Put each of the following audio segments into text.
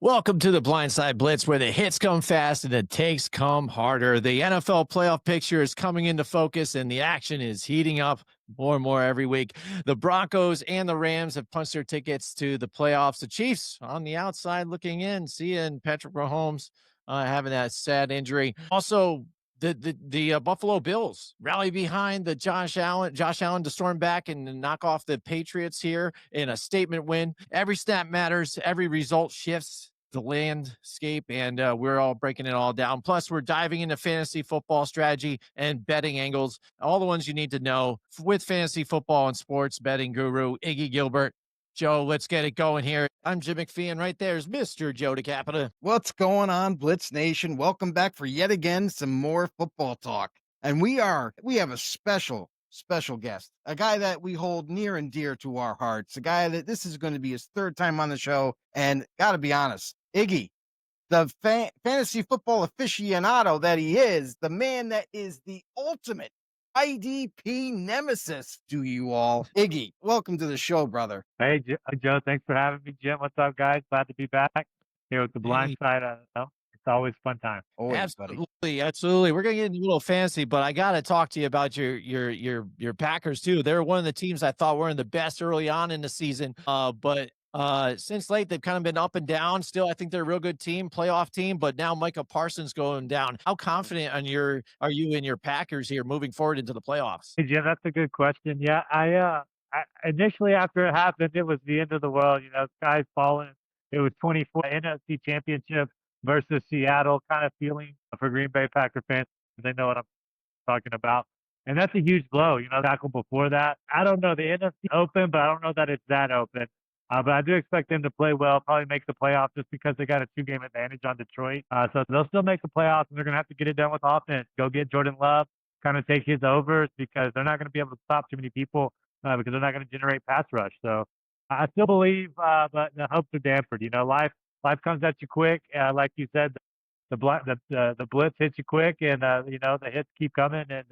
Welcome to the Blindside Blitz, where the hits come fast and the takes come harder. The NFL playoff picture is coming into focus, and the action is heating up more and more every week. The Broncos and the Rams have punched their tickets to the playoffs. The Chiefs on the outside looking in, seeing Patrick Mahomes having that sad injury. Also, the Buffalo Bills rally behind the Josh Allen to storm back and knock off the Patriots here in a statement win. Every snap matters. Every result shifts the landscape, and we're all breaking it all down. Plus, we're diving into fantasy football strategy and betting angles, all the ones you need to know with fantasy football and sports betting guru Iggy Gilbert. Joe, let's get it going here. I'm Jim McPhee, and right there's Mr. Joe DeCapita. What's going on, Blitz Nation? Welcome back for yet again some more football talk. And we have a special guest, a guy that we hold near and dear to our hearts, a guy that this is going to be his third time on the show. And gotta be honest, Iggy, the fantasy football aficionado that he is, the man that is the ultimate IDP nemesis to you all. Iggy, welcome to the show, brother. Hey, Joe, thanks for having me, Jim. What's up, guys? Glad to be back here with the blind side. It's always a fun time. Always, buddy. Absolutely. We're gonna get into a little fancy, but I gotta talk to you about your Packers too. They're one of the teams I thought were in the best early on in the season. But since late they've kind of been up and down. Still, I think they're a real good team, playoff team. But now Micah Parsons going down. How confident are you in your Packers here moving forward into the playoffs? Hey, Jim, that's a good question. Yeah, I initially after it happened, it was the end of the world. You know, skies falling. It was 24 NFC Championship versus Seattle, kind of feeling for Green Bay Packer fans. They know what I'm talking about. And that's a huge blow, you know, tackle before that. I don't know. The NFC open, but I don't know that it's that open. But I do expect them to play well, probably make the playoffs just because they got a 2-game advantage on Detroit. So they'll still make the playoffs, and they're going to have to get it done with offense. Go get Jordan Love, kind of take his overs because they're not going to be able to stop too many people because they're not going to generate pass rush. So I still believe, but the hopes are dampened. You know, life comes at you quick. Like you said, the blitz hits you quick, and you know the hits keep coming, and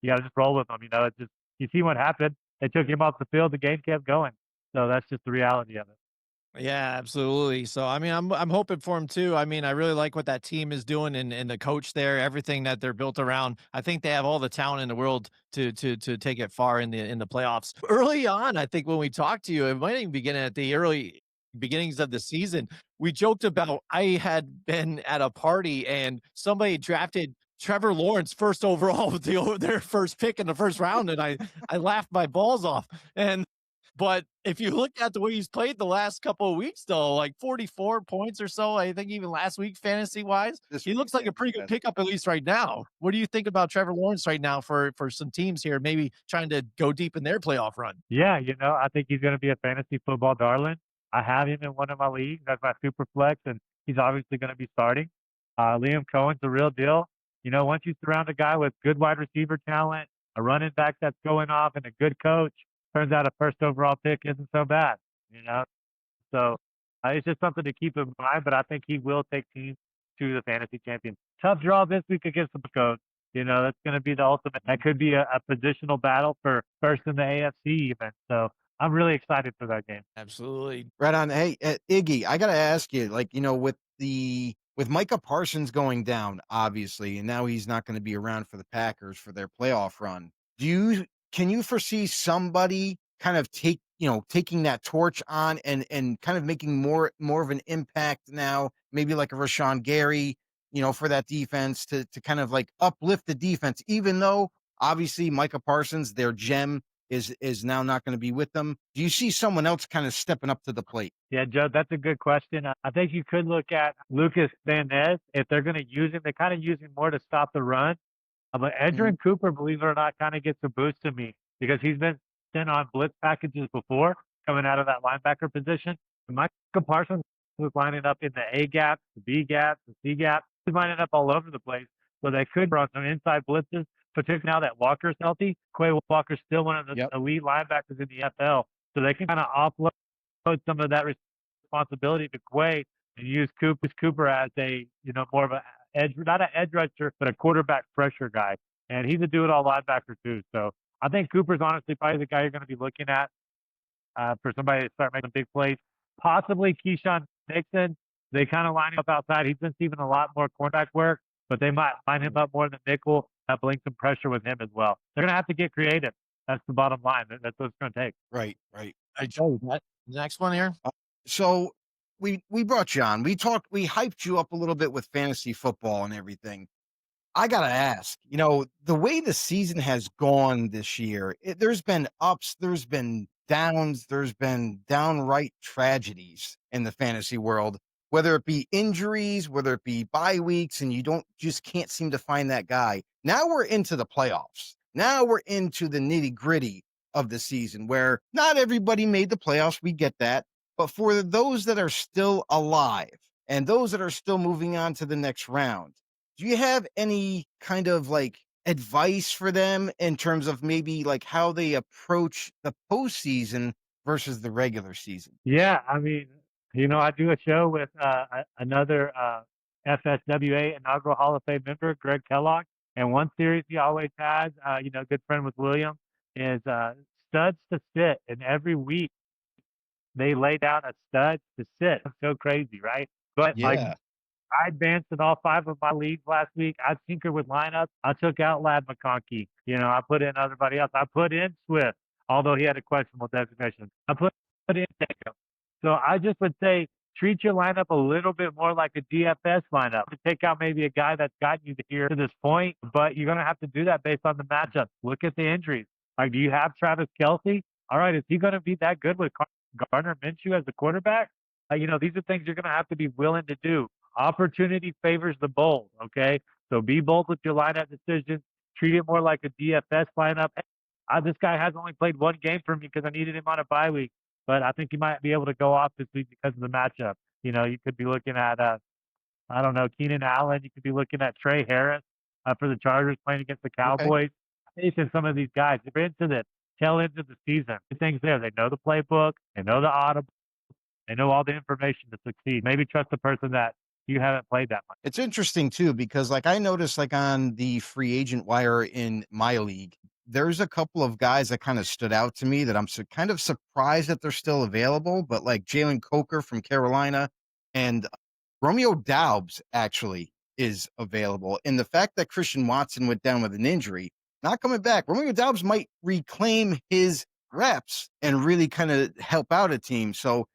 you got to just roll with them. You know, it's just you see what happened. They took him off the field. The game kept going. So that's just the reality of it. Yeah, absolutely. So I mean, I'm hoping for him too. I mean, I really like what that team is doing and the coach there, everything that they're built around. I think they have all the talent in the world to take it far in the playoffs. Early on, I think when we talked to you, it might even begin at the early beginnings of the season. We joked about I had been at a party and somebody drafted Trevor Lawrence first overall with their first pick in the first round, and I laughed my balls off. But if you look at the way he's played the last couple of weeks, though, like 44 points or so, I think even last week, fantasy-wise, he looks like a pretty good pickup, at least right now. What do you think about Trevor Lawrence right now for some teams here, maybe trying to go deep in their playoff run? Yeah, you know, I think he's going to be a fantasy football darling. I have him in one of my leagues. That's my super flex, and he's obviously going to be starting. Liam Cohen's the real deal. You know, once you surround a guy with good wide receiver talent, a running back that's going off, and a good coach, turns out a first overall pick isn't so bad, you know? So it's just something to keep in mind, but I think he will take teams to the fantasy champion. Tough draw this week against the Broncos. You know, that's going to be the ultimate. That could be a positional battle for first in the AFC even. So I'm really excited for that game. Absolutely. Right on. Hey, Iggy, I got to ask you, like, you know, with Micah Parsons going down, obviously, and now he's not going to be around for the Packers for their playoff run. Can you foresee somebody kind of taking that torch on and kind of making more of an impact now, maybe like a Rashawn Gary, you know, for that defense to kind of like uplift the defense, even though obviously Micah Parsons, their gem, is now not going to be with them. Do you see someone else kind of stepping up to the plate? Yeah, Joe, that's a good question. I think you could look at Lucas Van Ness. If they're going to use him, they kind of use him more to stop the run. But Edgerrin Cooper, believe it or not, kind of gets a boost to me because he's been sent on blitz packages before coming out of that linebacker position. And Micah Parsons was lining up in the A gap, the B gap, the C gap. He's lining up all over the place. So they could run some inside blitzes, particularly now that Walker's healthy. Quay Walker's still one of the elite linebackers in the NFL. So they can kind of offload some of that responsibility to Quay and use Cooper as a, you know, more of a edge, not an edge rusher, but a quarterback pressure guy. And he's a do-it-all linebacker too. So I think Cooper's honestly probably the guy you're going to be looking at for somebody to start making big plays. Possibly Keyshawn Nixon. they kind of line him up outside. He's been receiving a lot more cornerback work, but they might line him up more in the nickel, blink some pressure with him as well. They're going to have to get creative. That's the bottom line. That's what it's going to take. Right, right. I tell you that. Next one here. So we brought you on. We hyped you up a little bit with fantasy football and everything. I gotta ask, the way the season has gone this year, there's been ups, there's been downs, there's been downright tragedies in the fantasy world, whether it be injuries, whether it be bye weeks, and just can't seem to find that guy. Now we're into the playoffs. Now we're into the nitty gritty of the season where not everybody made the playoffs. We get that. But for those that are still alive and those that are still moving on to the next round, do you have any kind of advice for them in terms of maybe how they approach the postseason versus the regular season? Yeah, I mean, I do a show with another FSWA inaugural Hall of Fame member, Greg Kellogg, and one series he always has, good friend with William, is studs to sit, and every week they lay down a stud to sit. It's so crazy, right? But Yeah. I advanced in all 5 of my leagues last week. I tinkered with lineups. I took out Lad McConkey. I put in everybody else. I put in Swift, although he had a questionable designation. I put in Jacob. So I just would say treat your lineup a little bit more like a DFS lineup. To take out maybe a guy that's gotten you here to this point, but you're going to have to do that based on the matchup. Look at the injuries. Do you have Travis Kelce? All right, is he going to be that good with Gardner Minshew as the quarterback? These are things you're going to have to be willing to do. Opportunity favors the bold, okay? So be bold with your lineup decisions. Treat it more like a DFS lineup. This guy has only played 1 game for me because I needed him on a bye week, but I think he might be able to go off this week because of the matchup. You could be looking at, Keenan Allen. You could be looking at Trey Harris for the Chargers playing against the Cowboys. Faith in some of these guys. They're into the tail end of the season. The things there. They know the playbook. They know the audible. They know all the information to succeed. Maybe trust the person that you haven't played that much. It's interesting too, because I noticed on the free agent wire in my league, there's a couple of guys that kind of stood out to me that I'm kind of surprised that they're still available, but Jalen Coker from Carolina and Romeo Doubs actually is available. And the fact that Christian Watson went down with an injury, not coming back, Romeo Doubs might reclaim his reps and really kind of help out a team. So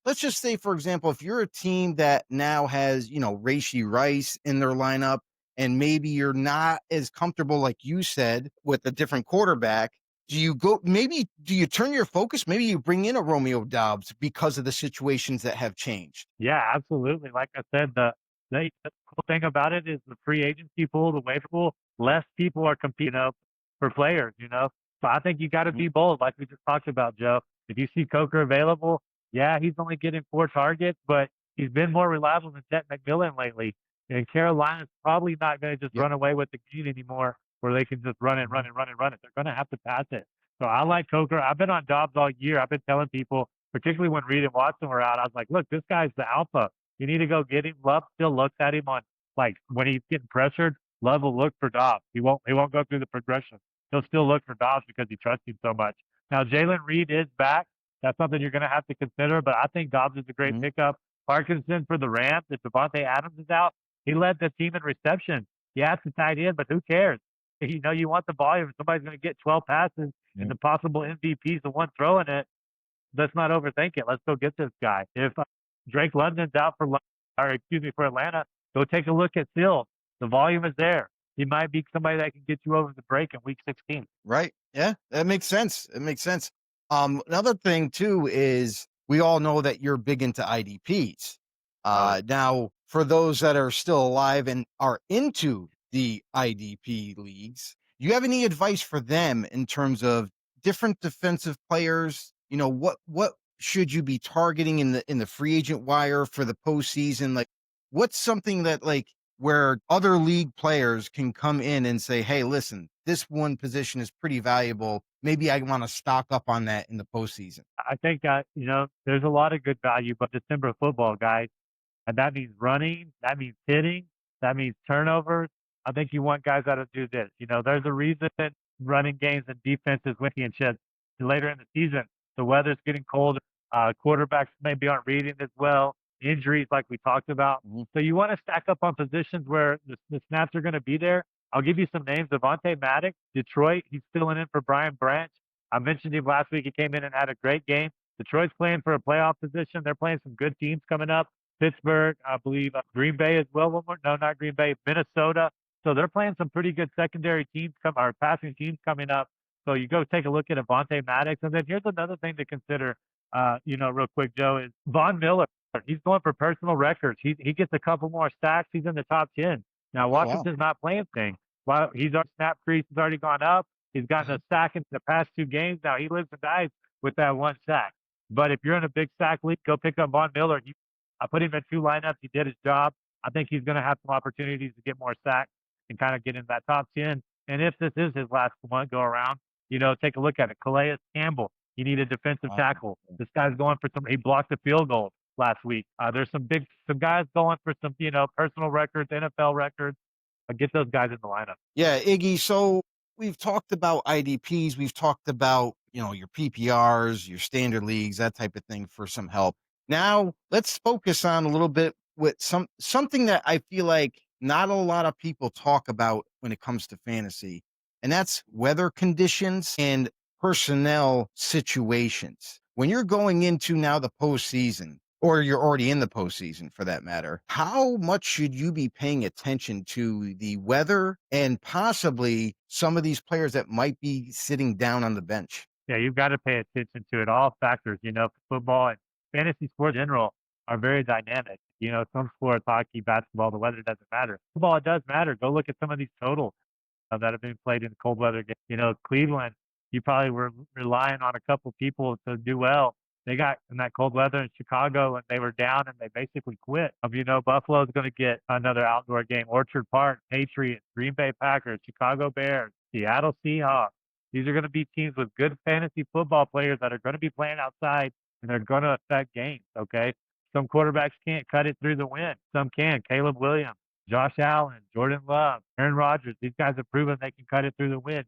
let's just say, for example, if you're a team that now has, Rashee Rice in their lineup, and maybe you're not as comfortable, like you said, with a different quarterback, do you turn your focus? Maybe you bring in a Romeo Doubs because of the situations that have changed. Yeah, absolutely. Like I said, the cool thing about it is the free agency pool, the waiver pool, less people are competing for players, So I think you got to be bold, like we just talked about, Joe. If you see Coker available, yeah, he's only getting 4 targets, but he's been more reliable than Jet McMillan lately. And Carolina's probably not going to just run away with the game anymore where they can just run it. They're going to have to pass it. So I like Coker. I've been on Dobbs all year. I've been telling people, particularly when Reed and Watson were out, I was like, look, this guy's the alpha. You need to go get him. Love still looks at him on, when he's getting pressured, Love will look for Dobbs. He won't go through the progression. He'll still look for Dobbs because he trusts him so much. Now, Jalen Reed is back. That's something you're going to have to consider, but I think Dobbs is a great pickup. Parkinson for the Rams, if Devontae Adams is out, he led the team in reception. Yeah, it's a tight end, but who cares? You want the volume. Somebody's going to get 12 passes, and the possible MVP is the one throwing it. Let's not overthink it. Let's go get this guy. If Drake London's out for Atlanta, go take a look at Sills. The volume is there. He might be somebody that can get you over the break in week 16. Right. Yeah, that makes sense. It makes sense. Another thing too is we all know that you're big into IDPs. Now, for those that are still alive and are into the IDP leagues, do you have any advice for them in terms of different defensive players? What should you be targeting in the free agent wire for the postseason? What's something that where other league players can come in and say, hey, listen, this one position is pretty valuable. Maybe I want to stock up on that in the postseason. I think, there's a lot of good value, but December football, guys, and that means running, that means hitting, that means turnovers. I think you want guys that'll do this. There's a reason running games and defenses win championships later in the season. The weather's getting cold. Quarterbacks maybe aren't reading as well. injuries like we talked about. Mhm. So you want to stack up on positions where the snaps are going to be there. I'll give you some names. Devontae Maddox, Detroit. He's filling in for Brian Branch. I mentioned him last week. He came in and had a great game. Detroit's playing for a playoff position. They're playing some good teams coming up. Pittsburgh, I believe, Green Bay as well. One more. No, not Green Bay. Minnesota. So they're playing some pretty good secondary teams or passing teams coming up. So you go take a look at Avonte Maddox. And then here's another thing to consider, real quick, Joe, is Von Miller. He's going for personal records. He gets a couple more sacks. He's in the top 10. Now, wow. Washington's not playing thing. Well, he's our snap crease has already gone up. He's gotten a sack in the past 2 games. Now he lives and dies with that 1 sack. But if you're in a big sack league, go pick up Von Miller. I put him in 2 lineups. He did his job. I think he's going to have some opportunities to get more sacks and kind of get in that top 10. And if this is his last one go around, take a look at it. Calais Campbell, he needed defensive tackle. This guy's going for he blocked a field goal last week. There's some guys going for some, personal records, NFL records. Get those guys in the lineup. Yeah, Iggy. So we've talked about IDPs. We've talked about, your PPRs, your standard leagues, that type of thing for some help. Now let's focus on a little bit with something that I feel like not a lot of people talk about when it comes to fantasy, and that's weather conditions and personnel situations. When you're going into now the postseason, or you're already in the postseason for that matter, how much should you be paying attention to the weather and possibly some of these players that might be sitting down on the bench? Yeah, you've got to pay attention to it. All factors, football and fantasy sports in general are very dynamic. Some sports, hockey, basketball, the weather doesn't matter. Football, it does matter. Go look at some of these totals that have been played in cold weather games. Cleveland, you probably were relying on a couple people to do well. They got in that cold weather in Chicago and they were down and they basically quit. Buffalo's going to get another outdoor game. Orchard Park, Patriots, Green Bay Packers, Chicago Bears, Seattle Seahawks. These are going to be teams with good fantasy football players that are going to be playing outside and they're going to affect games, okay? Some quarterbacks can't cut it through the wind. Some can. Caleb Williams, Josh Allen, Jordan Love, Aaron Rodgers. These guys have proven they can cut it through the wind.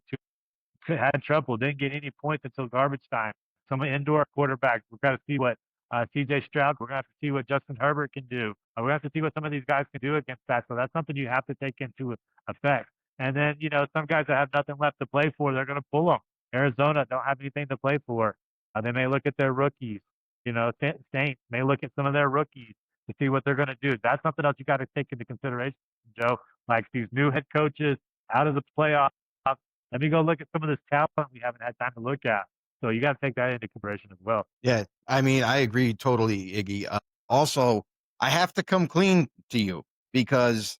Had trouble, didn't get any points until garbage time. Some indoor quarterbacks, we've got to see what CJ Stroud, we're going to have to see what Justin Herbert can do. We're going to have to see what some of these guys can do against that. So that's something you have to take into effect. And then, some guys that have nothing left to play for, they're going to pull them. Arizona don't have anything to play for. They may look at their rookies. Saints may look at some of their rookies to see what they're going to do. That's something else you got to take into consideration, Joe. Like these new head coaches out of the playoffs. Let me go look at some of this talent we haven't had time to look at. So you got to take that into consideration as well. Yeah, I mean, I agree totally, Iggy. Also, I have to come clean to you because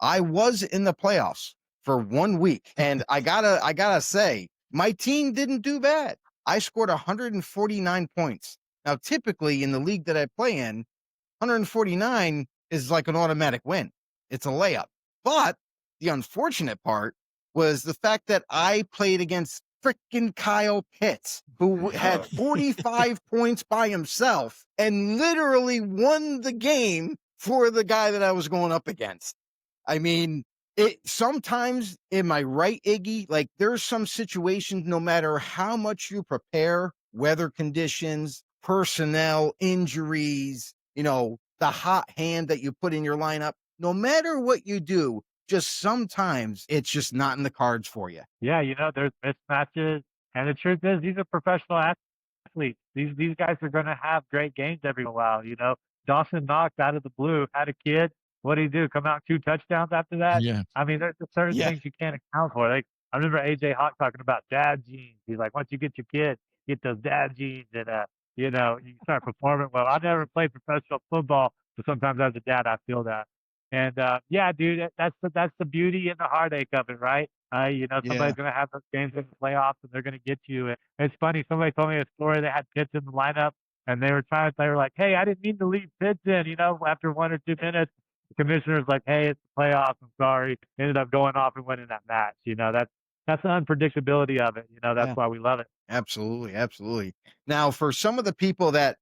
I was in the playoffs for 1 week, and I gotta say, my team didn't do bad. I scored 149 points. Now, typically in the league that I play in, 149 is like an automatic win. It's a layup. But the unfortunate part was the fact that I played against freaking Kyle Pitts, who had 45 points by himself and literally won the game for the guy that I was going up against. I mean, sometimes, am I right, Iggy? Like, there's some situations, no matter how much you prepare, weather conditions, personnel, injuries, the hot hand that you put in your lineup, no matter what you do, just sometimes it's just not in the cards for you. Yeah, there's mismatches. And the truth is, these are professional athletes. These guys are going to have great games every while. Dawson Knox out of the blue had a kid. What did he do? Come out 2 touchdowns after that? Yeah. I mean, there's certain things you can't account for. Like, I remember AJ Hawk talking about dad genes. He's like, once you get your kid, get those dad genes and, you start performing well. I never played professional football, but sometimes as a dad, I feel that. And yeah, dude, that's the beauty and the heartache of it, right? Somebody's going to have those games in the playoffs and they're going to get you. And it's funny. Somebody told me a story. They had Pitts in the lineup and they were like, hey, I didn't mean to leave Pitts in, after 1 or 2 minutes. The commissioner's like, hey, it's the playoffs. I'm sorry. Ended up going off and winning that match. That's the unpredictability of it. That's why we love it. Absolutely. Absolutely. Now, for some of the people that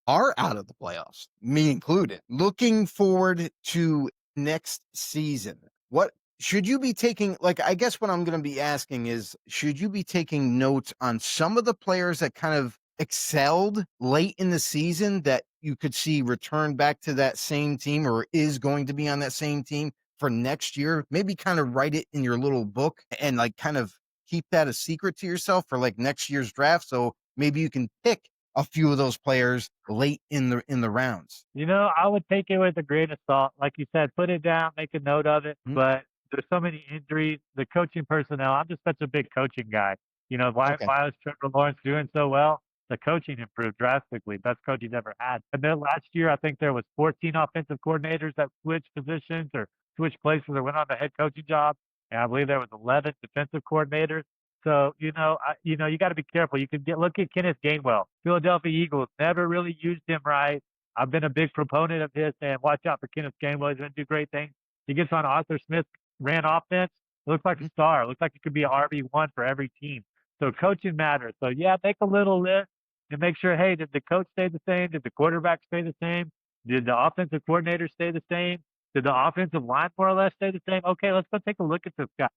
are out of the playoffs, me included, looking forward to next season, what should you be taking? Like, I guess what I'm going to be asking is, should you be taking notes on some of the players that kind of excelled late in the season that you could see return back to that same team or is going to be on that same team for next year? Maybe kind of write it in your little book and like kind of keep that a secret to yourself for like next year's draft. So maybe you can pick a few of those players late in the rounds. I would take it with a grain of salt. Like you said, put it down, make a note of it. Mhm. But there's so many injuries. The coaching personnel, I'm just such a big coaching guy. Why Okay. why is Trevor Lawrence doing so well? The coaching improved drastically. Best coach he's ever had. And then last year, I think there was 14 offensive coordinators that switched positions or switched places or went on the head coaching job. And I believe there was 11 defensive coordinators. So, you got to be careful. You can look at Kenneth Gainwell. Philadelphia Eagles never really used him right. I've been a big proponent of his, and watch out for Kenneth Gainwell. He's going to do great things. He gets on Arthur Smith ran offense. It looks like a star. It looks like it could be an RB1 for every team. So coaching matters. So yeah, make a little list and make sure, hey, did the coach stay the same? Did the quarterback stay the same? Did the offensive coordinator stay the same? Did the offensive line more or less stay the same? Okay, let's go take a look at this guy.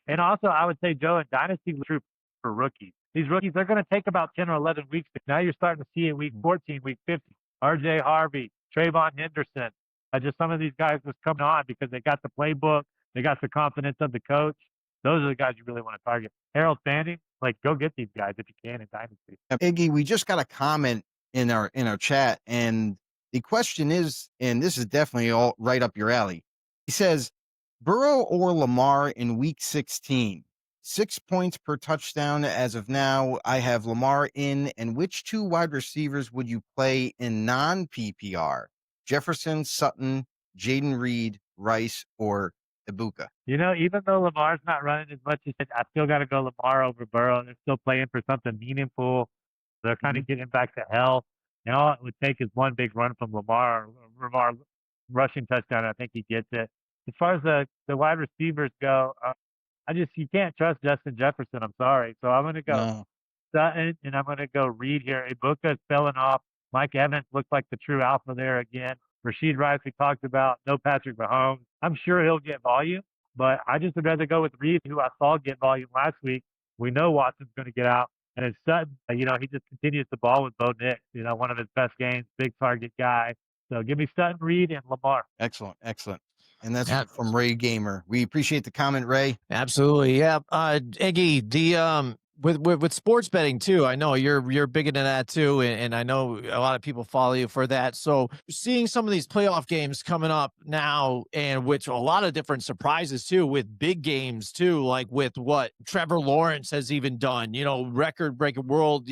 And also, I would say, Joe, in Dynasty true for rookies. These rookies, they're going to take about 10 or 11 weeks. Now you're starting to see in week 14, week 50, R.J. Harvey, Trayvon Henderson. Just some of these guys just coming on because they got the playbook. They got the confidence of the coach. Those are the guys you really want to target. Harold Fanning, go get these guys if you can in Dynasty. Iggy, we just got a comment in our chat, and the question is, and this is definitely all right up your alley. He says, Burrow or Lamar in week 16? 6 points per touchdown as of now. I have Lamar in, and which two wide receivers would you play in non-PPR? Jefferson, Sutton, Jaden Reed, Rice, or Ibuka? Even though Lamar's not running as much as I still got to go Lamar over Burrow. They're still playing for something meaningful. They're kind of getting back to health. And all it would take is one big run from Lamar rushing touchdown. I think he gets it. As far as the wide receivers go, you can't trust Justin Jefferson. I'm sorry. So I'm going to go Sutton and I'm going to go Reed here. Ibuka is falling off. Mike Evans looks like the true alpha there again. Rashid Rice, we talked about. No Patrick Mahomes. I'm sure he'll get volume, but I just would rather go with Reed, who I saw get volume last week. We know Watson's going to get out. And it's Sutton, he just continues the ball with Bo Nix, one of his best games, big target guy. So give me Sutton, Reed, and Lamar. Excellent. And that's from Ray Gamer. We appreciate the comment, Ray. Absolutely. Yeah. Iggy, the with sports betting too, I know you're big into that too, and I know a lot of people follow you for that. So seeing some of these playoff games coming up now, and which a lot of different surprises too, with big games too, like with what Trevor Lawrence has even done, record breaking world,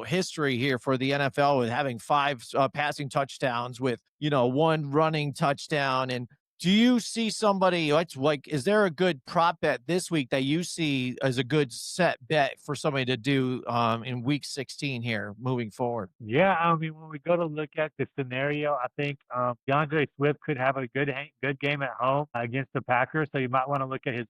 history here for the NFL with having 5 passing touchdowns with, 1 running touchdown. And do you see somebody is there a good prop bet this week that you see as a good set bet for somebody to do in week 16 here moving forward? Yeah, I mean, when we go to look at the scenario, I think DeAndre Swift could have a good game at home against the Packers. So you might want to look at his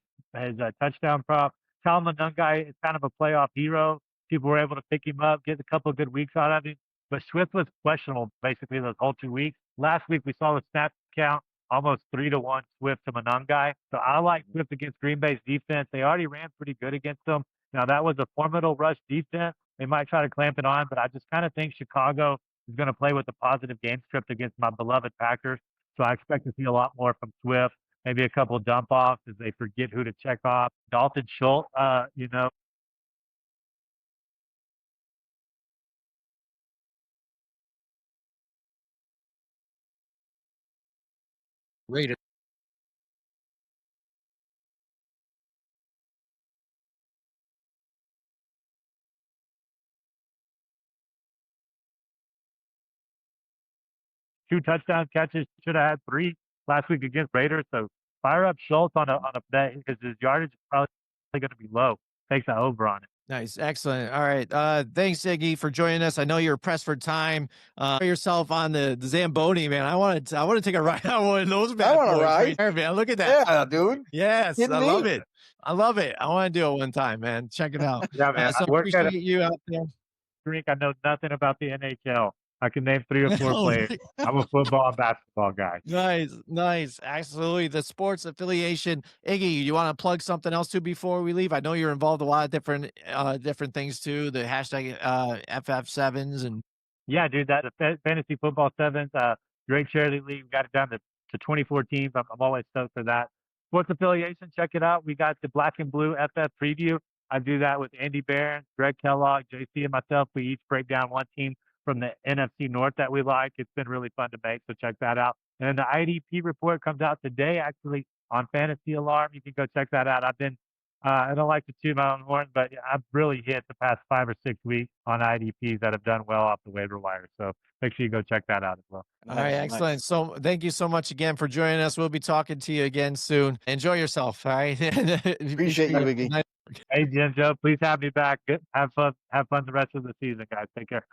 touchdown prop. Kyle Monangai is kind of a playoff hero. People were able to pick him up, get a couple of good weeks out of him. But Swift was questionable basically those whole 2 weeks. Last week we saw the snap count almost 3-1 Swift to Monangai. So I like Swift against Green Bay's defense. They already ran pretty good against them. Now that was a formidable rush defense. They might try to clamp it on, but I just kind of think Chicago is going to play with a positive game script against my beloved Packers. So I expect to see a lot more from Swift. Maybe a couple of dump offs as they forget who to check off. Dalton Schultz, Rated. Two touchdown catches, should have had 3 last week against Raiders. So fire up Schultz on a bet because his yardage is probably going to be low. Takes the over on it. Nice. Excellent. All right. Thanks, Iggy, for joining us. I know you're pressed for time. Yourself on the Zamboni, man. I want to take a ride on one of those bad boys right there, man. Look at that. Yeah, dude. Yes. I love it. I want to do it one time, man. Check it out. Yeah, man. So I appreciate you out there. I know nothing about the NHL. I can name 3 or 4 players. I'm a football and basketball guy. Nice. Absolutely. The sports affiliation. Iggy, you want to plug something else too before we leave? I know you're involved in a lot of different things too. The hashtag FF7s and. Yeah, dude, that fantasy football sevens, great charity league. We got it down to 24 teams. I'm always stoked for that. Sports affiliation, check it out. We got the Black and Blue FF preview. I do that with Andy Barron, Greg Kellogg, JC, and myself. We each break down one team from the NFC North that we like. It's been really fun to make, so check that out. And then the IDP report comes out today, actually, on Fantasy Alarm. You can go check that out. I don't like to toot my own horn, but I've really hit the past 5 or 6 weeks on IDPs that have done well off the waiver wire. So make sure you go check that out as well. All right, excellent. Nice. So thank you so much again for joining us. We'll be talking to you again soon. Enjoy yourself. All right. Appreciate you, Iggy. Hey, Jim Joe, please have me back. Have fun the rest of the season, guys. Take care.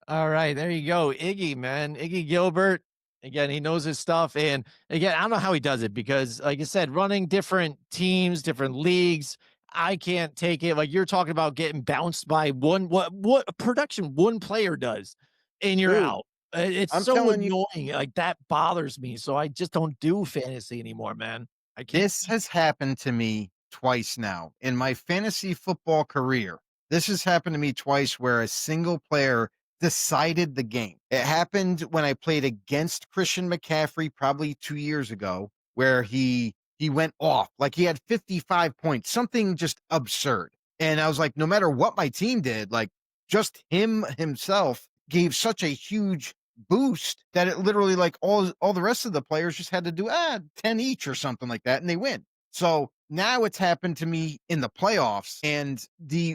All right, there you go. Iggy, man. Iggy Gilbert. Again, he knows his stuff. And again, I don't know how he does it because, like I said, running different teams, different leagues, I can't take it. Like you're talking about getting bounced by what production one player does and you're Dude, out. It's I'm so telling you- annoying. Like that bothers me. So I just don't do fantasy anymore, man. I can't. This has happened to me twice now in my fantasy football career. This has happened to me twice where a single player decided the game. It happened when I played against Christian McCaffrey probably 2 years ago, where he went off. Like he had 55 points, something just absurd. And I was like, no matter what my team did, like just him himself gave such a huge boost that it literally like all the rest of the players just had to do 10 each or something like that and they win. So now it's happened to me in the playoffs, and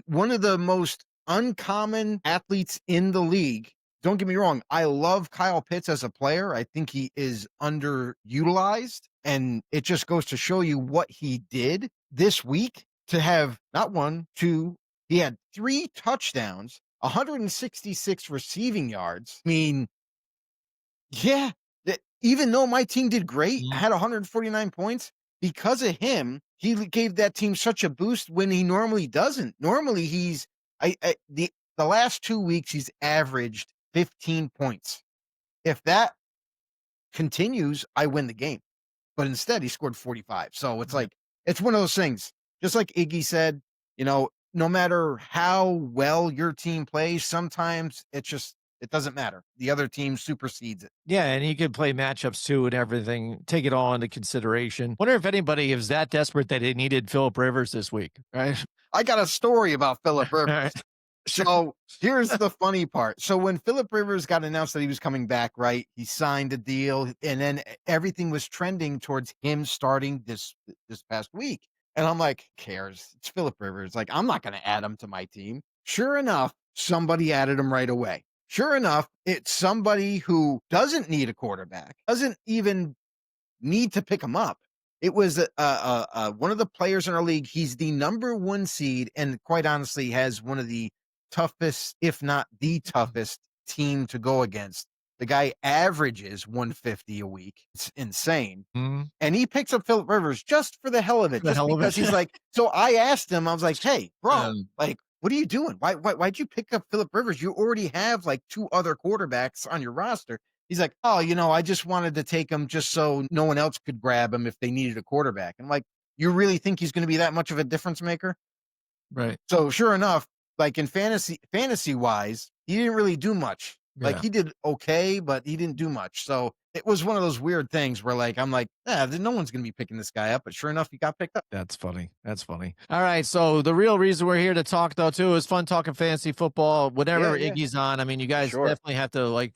one of the most uncommon athletes in the league. Don't get me wrong, I love Kyle Pitts as a player. I think he is underutilized, and it just goes to show you what he did this week to have not one, two, he had 3 touchdowns, 166 receiving yards. I mean, yeah, even though my team did great, had 149 points, because of him, he gave that team such a boost when he normally doesn't. Normally, the last 2 weeks, he's averaged 15 points. If that continues, I win the game. But instead, he scored 45. So it's like, it's one of those things. Just like Iggy said, no matter how well your team plays, sometimes it doesn't matter. The other team supersedes it. Yeah, and he could play matchups too and everything. Take it all into consideration. Wonder if anybody is that desperate that they needed Phillip Rivers this week, right? I got a story about Phillip Rivers. Right. So here's the funny part. So when Phillip Rivers got announced that he was coming back, right, he signed a deal, and then everything was trending towards him starting this past week. And I'm like, who cares? It's Phillip Rivers. Like, I'm not going to add him to my team. Sure enough, somebody added him right away. Sure enough, it's somebody who doesn't need a quarterback, doesn't even need to pick him up. It was one of the players in our league. He's the number 1 seed, and quite honestly, has one of the toughest, if not the toughest, team to go against. The guy averages 150 a week. It's insane. Mm-hmm. And he picks up Phillip Rivers just for the hell of it. Because he's like, so I asked him, I was like, hey, bro, like, what are you doing? Why'd you pick up Phillip Rivers? You already have like 2 other quarterbacks on your roster. He's like, oh, I just wanted to take him just so no one else could grab him if they needed a quarterback. I'm like, you really think he's going to be that much of a difference maker? Right. So sure enough, like in fantasy wise, he didn't really do much. Like he did okay, but he didn't do much. So it was one of those weird things where like, I'm like, no one's going to be picking this guy up. But sure enough, he got picked up. That's funny. That's funny. All right. So the real reason we're here to talk though, too, is fun talking fantasy football. Whenever Iggy's on, I mean, you guys definitely have to like,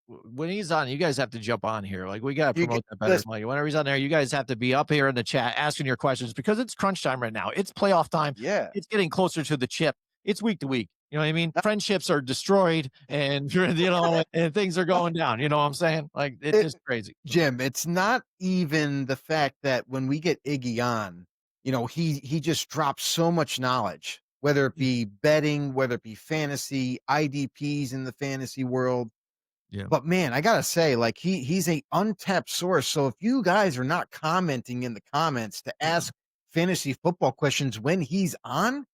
when he's on, you guys have to jump on here. Like we got to promote that better. Like whenever he's on there, you guys have to be up here in the chat asking your questions because it's crunch time right now. It's playoff time. Yeah. It's getting closer to the chip. It's week to week. You know what I mean? Friendships are destroyed and, and things are going down. You know what I'm saying? Like, it's just crazy. Jim, it's not even the fact that when we get Iggy on, he just drops so much knowledge, whether it be betting, whether it be fantasy, IDPs in the fantasy world. Yeah. But man, I gotta say, like he's a untapped source. So if you guys are not commenting in the comments to ask fantasy football questions when he's on,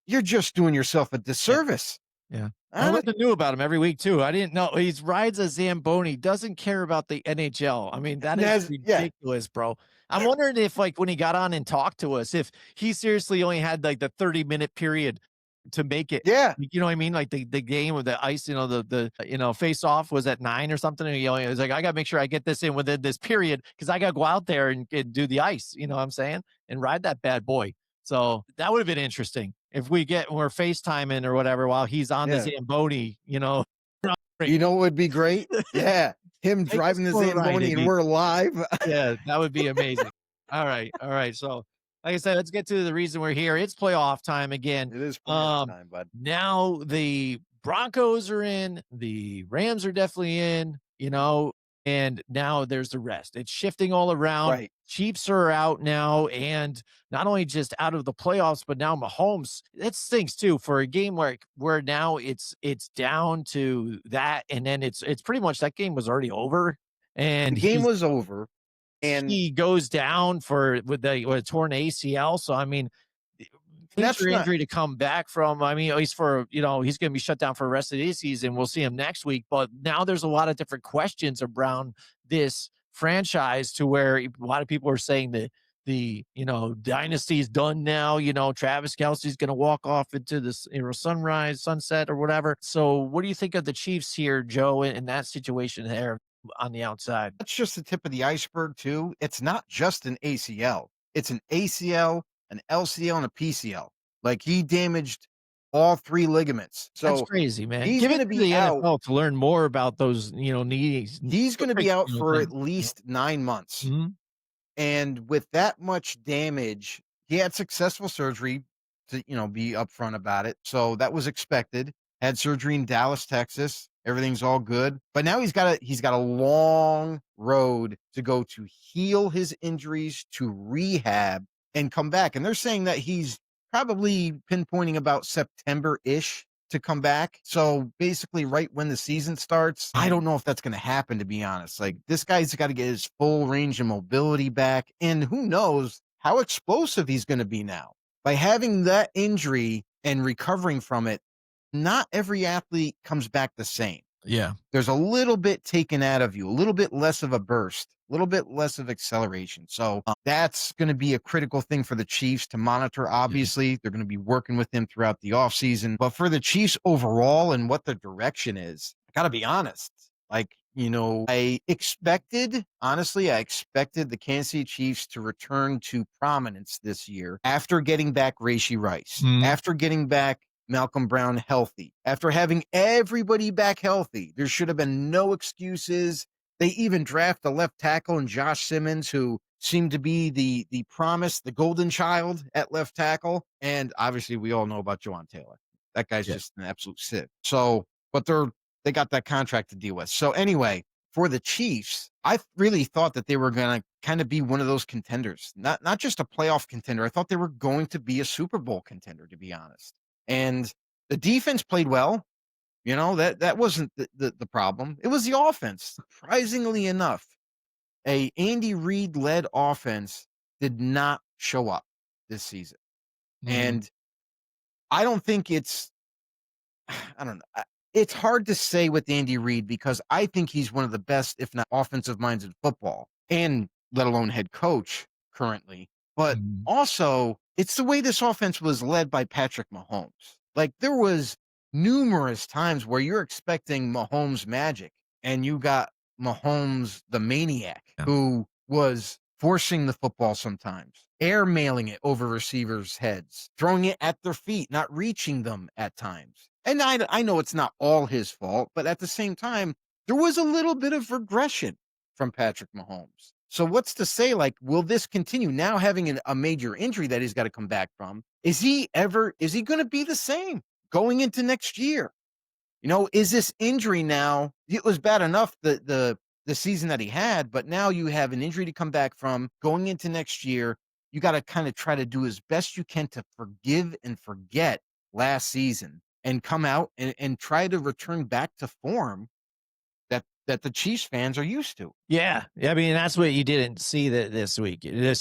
you're just doing yourself a disservice. Yeah. I learn new about him every week too. I didn't know he rides a Zamboni, doesn't care about the NHL. I mean, that is ridiculous, bro. I'm wondering if like when he got on and talked to us, if he seriously only had like the 30-minute period to make it. Yeah. You know what I mean? Like the game with the ice, the face off was at 9 or something. And it was like, I got to make sure I get this in within this period because I got to go out there and do the ice. You know what I'm saying? And ride that bad boy. So that would have been interesting if we're FaceTiming or whatever while he's on the Zamboni, You know what would be great? Yeah. Him driving the Zamboni and we're live. Yeah, that would be amazing. All right. So, like I said, let's get to the reason we're here. It's playoff time again. It is playoff time, bud. Now the Broncos are in, the Rams are definitely in, and now there's the rest. It's shifting all around. Right. Chiefs are out now, and not only just out of the playoffs, but now Mahomes. It stinks too for a game where now it's down to that, and then it's pretty much that game was already over, and the game was over, and he goes down with a torn ACL. So I mean, that's injury to come back from. I mean, at least for he's going to be shut down for the rest of the season. We'll see him next week. But now there's a lot of different questions around this franchise to where a lot of people are saying that the dynasty is done now. Travis Kelce's going to walk off into this sunrise, sunset, or whatever. So what do you think of the Chiefs here, Joe, in that situation there on the outside? That's just the tip of the iceberg too. It's not just an ACL. It's an ACL, an LCL, and a PCL. Like he damaged all 3 ligaments. So that's crazy, man. He's going to be out NFL to learn more about those, knees. He's going to be out for at least 9 months. Mm-hmm. And with that much damage, he had successful surgery to, be upfront about it. So that was expected. Had surgery in Dallas, Texas. Everything's all good. But now he's got a long road to go to heal his injuries, to rehab, and come back. And they're saying that he's probably pinpointing about September-ish to come back. So basically right when the season starts. I don't know if that's going to happen, to be honest. Like this guy's got to get his full range of mobility back. And who knows how explosive he's going to be now. By having that injury and recovering from it, not every athlete comes back the same. Yeah. There's a little bit taken out of you, a little bit less of a burst, a little bit less of acceleration. So that's going to be a critical thing for the Chiefs to monitor. Obviously, they're going to be working with him throughout the offseason. But for the Chiefs overall and what their direction is, I got to be honest. Like, I expected the Kansas City Chiefs to return to prominence this year after getting back Rashee Rice, after getting back Malcolm Brown healthy, after having everybody back healthy. There should have been no excuses. They even draft a left tackle in Josh Simmons, who seemed to be the promise, the golden child at left tackle. And obviously we all know about Juwan Taylor. That guy's just an absolute sieve. So, but they got that contract to deal with. So anyway, for the Chiefs, I really thought that they were going to kind of be one of those contenders, not just a playoff contender. I thought they were going to be a Super Bowl contender, to be honest. And the defense played well. That wasn't the problem. It was the offense. Surprisingly enough, a Andy Reid-led offense did not show up this season. And I don't think I don't know. It's hard to say with Andy Reid because I think he's one of the best, if not offensive minds in football, and let alone head coach currently. But also, it's the way this offense was led by Patrick Mahomes. Like, there was numerous times where you're expecting Mahomes magic, and you got Mahomes the maniac who was forcing the football sometimes, airmailing it over receivers' heads, throwing it at their feet, not reaching them at times. And I know it's not all his fault, but at the same time, there was a little bit of regression from Patrick Mahomes. So what's to say, like, will this continue now having a major injury that he's got to come back from? Is he going to be the same going into next year? Is this injury now, it was bad enough the season that he had, but now you have an injury to come back from going into next year. You got to kind of try to do as best you can to forgive and forget last season and come out and try to return back to form that the Chiefs fans are used to. Yeah. I mean, that's what you didn't see this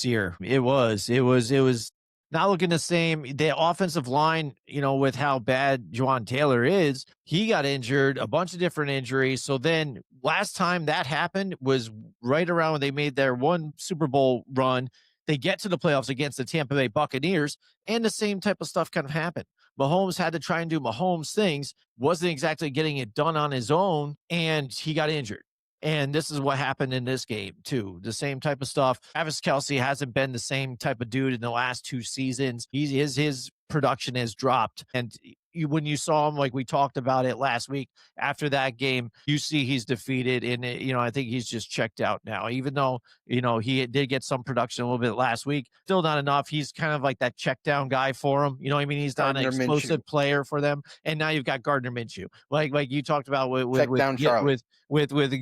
year. It was not looking the same. The offensive line, with how bad Juwan Taylor is, he got injured, a bunch of different injuries. So then last time that happened was right around when they made their one Super Bowl run. They get to the playoffs against the Tampa Bay Buccaneers, and the same type of stuff kind of happened. Mahomes had to try and do Mahomes things, wasn't exactly getting it done on his own, and he got injured. And this is what happened in this game, too. The same type of stuff. Travis Kelce hasn't been the same type of dude in the last 2 seasons. His production has dropped. And when you saw him, like we talked about it last week, after that game, you see he's defeated. And, I think he's just checked out now, even though, he did get some production a little bit last week. Still not enough. He's kind of like that check down guy for him. You know what I mean? He's not an explosive player for them. And now you've got Gardner Minshew, like you talked about with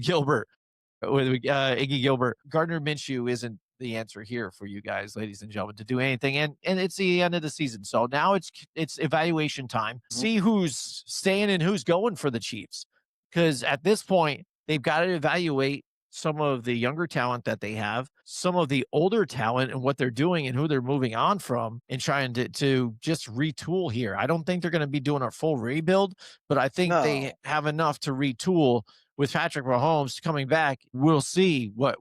Gilbert, with Iggy Gilbert. Gardner Minshew isn't the answer here for you guys, ladies and gentlemen, to do anything. And it's the end of the season. So now it's evaluation time. See who's staying and who's going for the Chiefs. Because at this point, they've got to evaluate some of the younger talent that they have, some of the older talent and what they're doing and who they're moving on from, and trying to just retool here. I don't think they're going to be doing a full rebuild, but I think they have enough to retool. With Patrick Mahomes coming back, we'll see what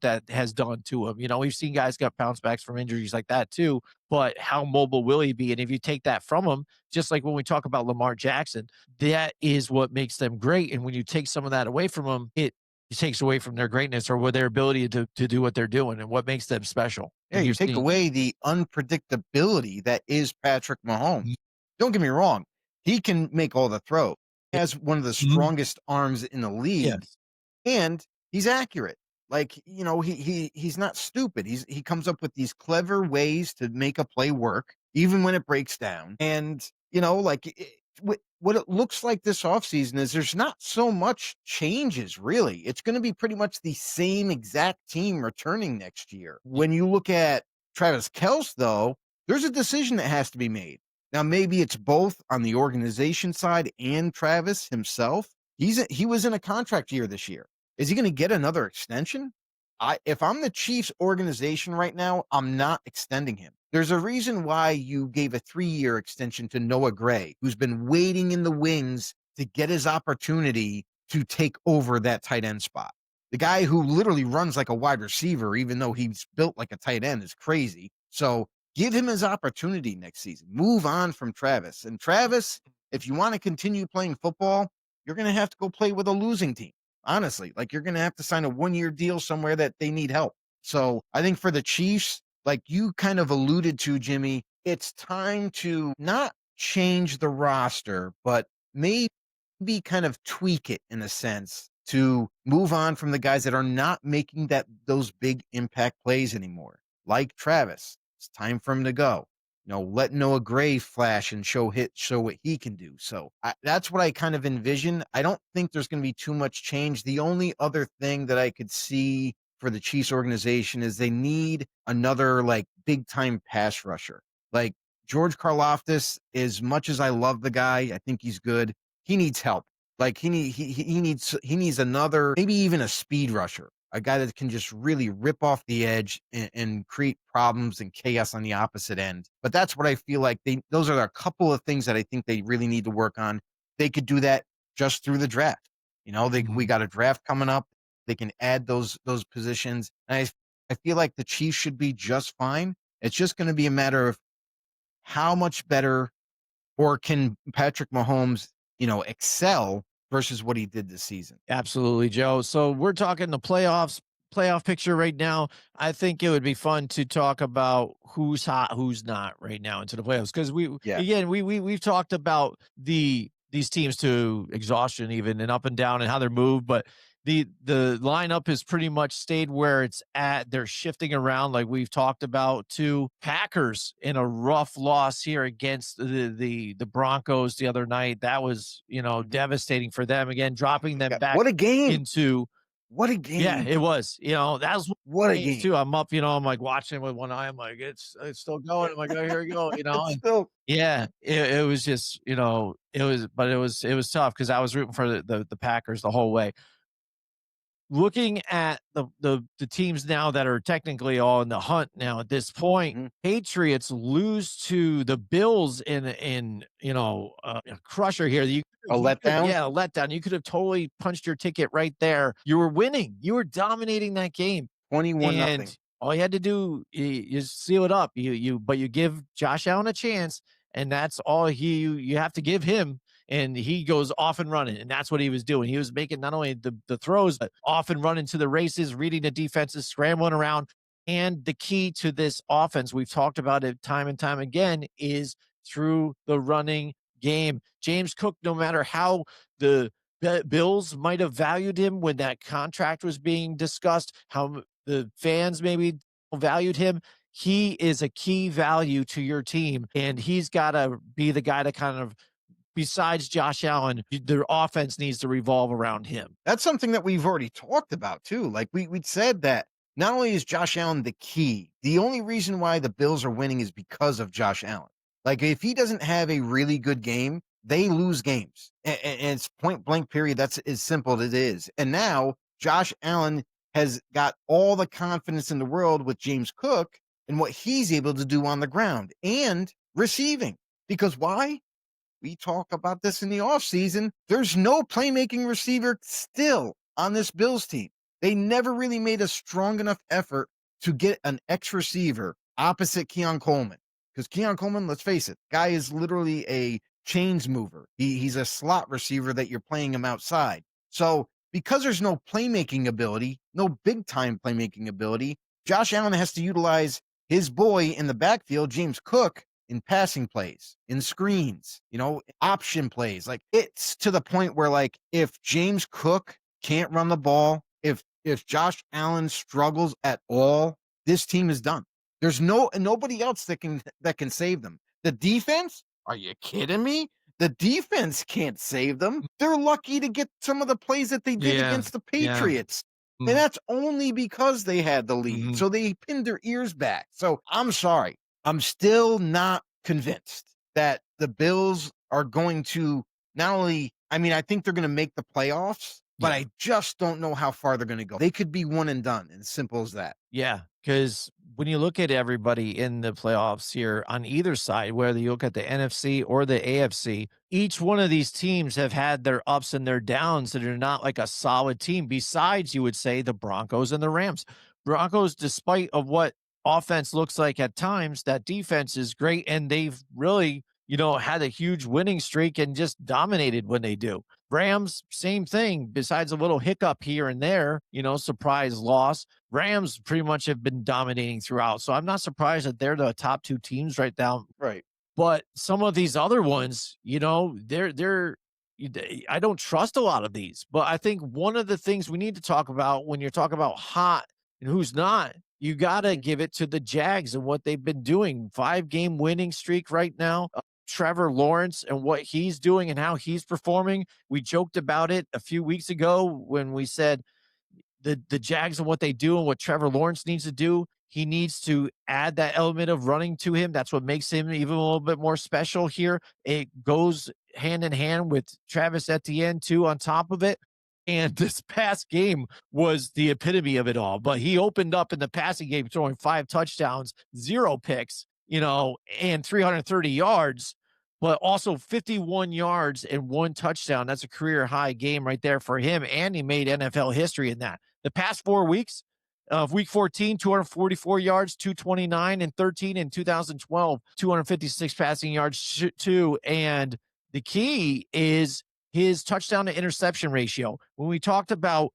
that has done to him. We've seen guys got bounce backs from injuries like that too, but how mobile will he be? And if you take that from him, just like when we talk about Lamar Jackson, that is what makes them great. And when you take some of that away from them, it takes away from their greatness or their ability to do what they're doing and what makes them special. Yeah, you take away the unpredictability that is Patrick Mahomes. Don't get me wrong. He can make all the throws. He has one of the strongest arms in the league, and he's accurate. Like, he's not stupid. He comes up with these clever ways to make a play work, even when it breaks down. And, what it looks like this offseason is there's not so much changes, really. It's going to be pretty much the same exact team returning next year. When you look at Travis Kelce, though, there's a decision that has to be made. Now, maybe it's both on the organization side and Travis himself. He was in a contract year this year. Is he going to get another extension? If I'm the Chiefs organization right now, I'm not extending him. There's a reason why you gave a 3-year extension to Noah Gray, who's been waiting in the wings to get his opportunity to take over that tight end spot. The guy who literally runs like a wide receiver, even though he's built like a tight end, is crazy. So give him his opportunity next season. Move on from Travis. And Travis, if you want to continue playing football, you're going to have to go play with a losing team. Honestly, like you're going to have to sign a 1-year deal somewhere that they need help. So I think for the Chiefs, like you kind of alluded to, Jimmy, it's time to not change the roster, but maybe kind of tweak it in a sense to move on from the guys that are not making those big impact plays anymore, like Travis. It's time for him to go. Let Noah Gray flash and show what he can do. So that's what I kind of envision. I don't think there's going to be too much change. The only other thing that I could see for the Chiefs organization is they need another like big time pass rusher. Like George Karlaftis, as much as I love the guy, I think he's good. He needs help. Like he needs another, maybe even a speed rusher. A guy that can just really rip off the edge and create problems and chaos on the opposite end. But that's what I feel like those are a couple of things that I think they really need to work on. They could do that just through the draft. We got a draft coming up. They can add those positions. And I feel like the Chiefs should be just fine. It's just going to be a matter of how much better or can Patrick Mahomes, excel versus what he did this season. Absolutely, Joe. So we're talking the playoff picture right now. I think it would be fun to talk about who's hot, who's not right now into the playoffs. Because we've talked about these teams to exhaustion even and up and down and how they're moved, but the lineup has pretty much stayed where it's at. They're shifting around like we've talked about to Packers in a rough loss here against the Broncos the other night. That was, devastating for them. Again, dropping them back. What a game. What a game. Yeah, it was. That was what a game. Too. I'm up, I'm like watching with one eye. I'm like, it's still going. I'm like, oh, here we go. Yeah, it was just, it was tough because I was rooting for the Packers the whole way. Looking at the teams now that are technically all in the hunt now at this point, Patriots lose to the Bills in a crusher here. A letdown? Yeah, a letdown. You could have totally punched your ticket right there. You were winning. You were dominating that game. 21-0. All you had to do, you seal it up. But you give Josh Allen a chance, and that's all you have to give him. And he goes off and running, and that's what he was doing. He was making not only the throws, but off and running to the races, reading the defenses, scrambling around. And the key to this offense, we've talked about it time and time again, is through the running game. James Cook, no matter how the Bills might have valued him when that contract was being discussed, how the fans maybe valued him, he is a key value to your team, and he's got to be the guy to kind of, besides Josh Allen, their offense needs to revolve around him. That's something that we've already talked about too. Like we said that not only is Josh Allen the key, the only reason why the Bills are winning is because of Josh Allen. Like if he doesn't have a really good game, they lose games. And it's point blank period. That's as simple as it is. And now Josh Allen has got all the confidence in the world with James Cook and what he's able to do on the ground and receiving. Because why? We talk about this in the offseason. There's no playmaking receiver still on this Bills team. They never really made a strong enough effort to get an X receiver opposite Keon Coleman. Because Keon Coleman, let's face it, guy is literally a chains mover. He's a slot receiver that you're playing him outside. So because there's no playmaking ability, no big time playmaking ability, Josh Allen has to utilize his boy in the backfield, James Cook, in passing plays, in screens, option plays. Like it's to the point where like if James Cook can't run the ball, if Josh Allen struggles at all, this team is done. There's nobody else that can save them. The defense? Are you kidding me? The defense can't save them. They're lucky to get some of the plays that they did against the Patriots. And that's only because they had the lead. So they pinned their ears back. So I'm sorry. I'm still not convinced that the Bills are going to not only, I think they're going to make the playoffs, but I just don't know how far they're going to go. They could be one and done, as simple as that. Yeah, because when you look at everybody in the playoffs here on either side, whether you look at the NFC or the AFC, each one of these teams have had their ups and their downs that are not like a solid team. Besides, you would say the Broncos and the Rams. Broncos, despite of what offense looks like at times, that defense is great, and they've really, had a huge winning streak and just dominated when they do. Rams, same thing, besides a little hiccup here and there, surprise loss. Rams pretty much have been dominating throughout. So I'm not surprised that they're the top two teams right now. Right. But some of these other ones, they're I don't trust a lot of these. But I think one of the things we need to talk about when you're talking about hot and who's not, you got to give it to the Jags and what they've been doing. 5-game winning streak right now. Trevor Lawrence and what he's doing and how he's performing. We joked about it a few weeks ago when we said the Jags and what they do and what Trevor Lawrence needs to do. He needs to add that element of running to him. That's what makes him even a little bit more special here. It goes hand in hand with Travis Etienne too on top of it. And this past game was the epitome of it all. But he opened up in the passing game throwing 5 touchdowns, 0 picks, and 330 yards, but also 51 yards and 1 touchdown. That's a career high game right there for him. And he made NFL history in that. The past 4 weeks of week 14, 244 yards, 229 and 13 in 2012, 256 passing yards too. And the key is his touchdown to interception ratio. When we talked about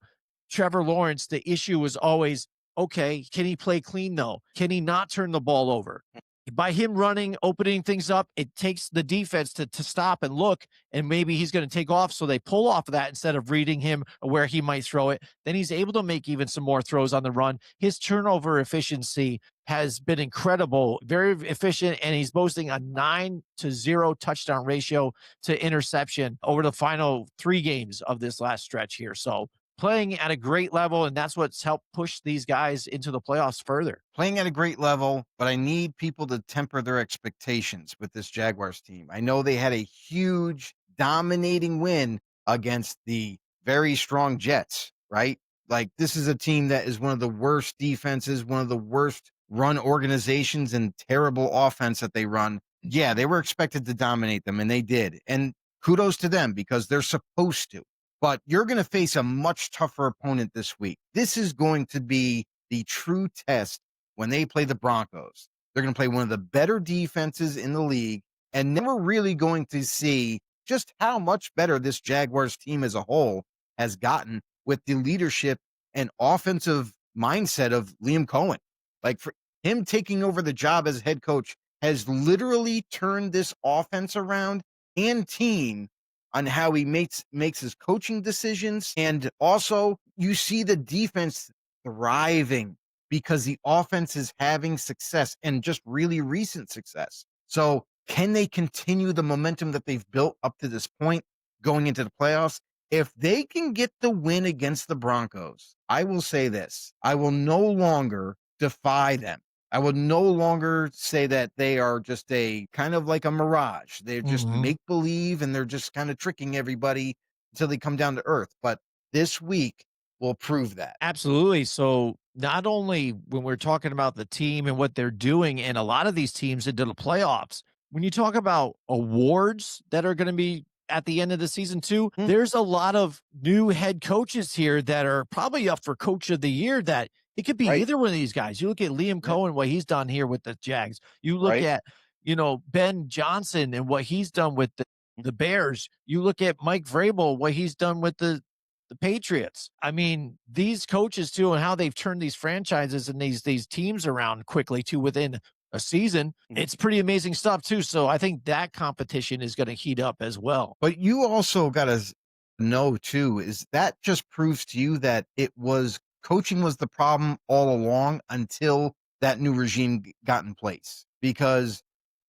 Trevor Lawrence, the issue was always, okay, can he play clean though? Can he not turn the ball over? By him running, opening things up, it takes the defense to stop and look, and maybe he's going to take off. So they pull off of that instead of reading him where he might throw it. Then he's able to make even some more throws on the run. His turnover efficiency has been incredible, very efficient, and he's boasting a 9-0 touchdown ratio to interception over the final 3 games of this last stretch here. So playing at a great level, and that's what's helped push these guys into the playoffs further. Playing at a great level, but I need people to temper their expectations with this Jaguars team. I know they had a huge, dominating win against the very strong Jets, right? Like, this is a team that is one of the worst defenses, one of the worst run organizations, and terrible offense that they run. Yeah, they were expected to dominate them, and they did. And kudos to them because they're supposed to. But you're going to face a much tougher opponent this week. This is going to be the true test when they play the Broncos. They're going to play one of the better defenses in the league, and then we're really going to see just how much better this Jaguars team as a whole has gotten with the leadership and offensive mindset of Liam Cohen. Like, for him taking over the job as head coach has literally turned this offense around and team on how he makes his coaching decisions. And also, you see the defense thriving because the offense is having success, and just really recent success. So can they continue the momentum that they've built up to this point going into the playoffs? If they can get the win against the Broncos, I will say this: I will no longer defy them. I will no longer say that they are just a kind of like a mirage. They're just make believe, and they're just kind of tricking everybody until they come down to earth. But this week will prove that. Absolutely. So not only when we're talking about the team and what they're doing, and a lot of these teams into the playoffs, when you talk about awards that are going to be at the end of the season too, there's a lot of new head coaches here that are probably up for coach of the year. That it could be either one of these guys. You look at Liam Cohen, what he's done here with the Jags. You look at, Ben Johnson and what he's done with the Bears. You look at Mike Vrabel, what he's done with the Patriots. I mean, these coaches too, and how they've turned these franchises and these teams around quickly too within a season. It's pretty amazing stuff too. So I think that competition is going to heat up as well. But you also got to know too, is that just proves to you that coaching was the problem all along until that new regime got in place, because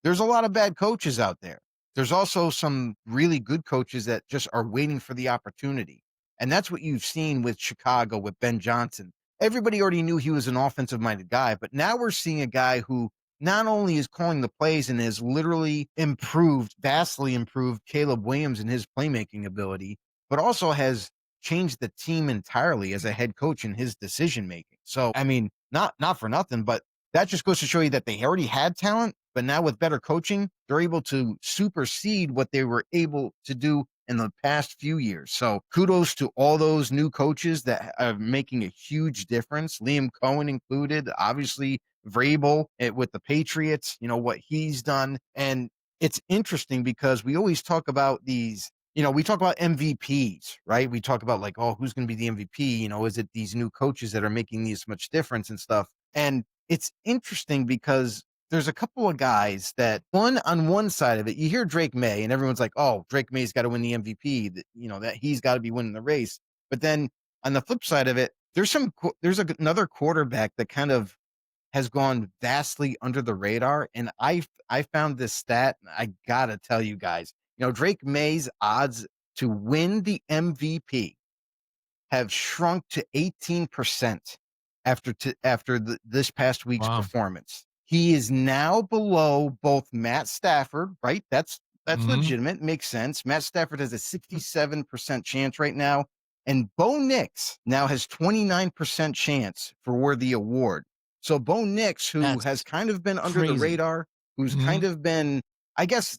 there's a lot of bad coaches out there. There's also some really good coaches that just are waiting for the opportunity. And that's what you've seen with Chicago, with Ben Johnson. Everybody already knew he was an offensive-minded guy, but now we're seeing a guy who not only is calling the plays and has literally vastly improved Caleb Williams and his playmaking ability, but also has changed the team entirely as a head coach in his decision-making. So, I mean, not for nothing, but that just goes to show you that they already had talent, but now with better coaching, they're able to supersede what they were able to do in the past few years. So kudos to all those new coaches that are making a huge difference. Liam Cohen included, obviously Vrabel with the Patriots, what he's done. And it's interesting because we always talk about these, we talk about MVPs, right? We talk about who's going to be the MVP? Is it these new coaches that are making this much difference and stuff? And it's interesting because there's a couple of guys that on one side of it, you hear Drake May and everyone's like, oh, Drake May's got to win the MVP, that he's got to be winning the race. But then on the flip side of it, there's another quarterback that kind of has gone vastly under the radar. And I found this stat, I got to tell you guys, Drake May's odds to win the MVP have shrunk to 18% after this past week's performance. He is now below both Matt Stafford, right? That's legitimate, makes sense. Matt Stafford has a 67% chance right now, and Bo Nix now has 29% chance for the award. So Bo Nix, who has kind of been under the radar, who's kind of been, I guess,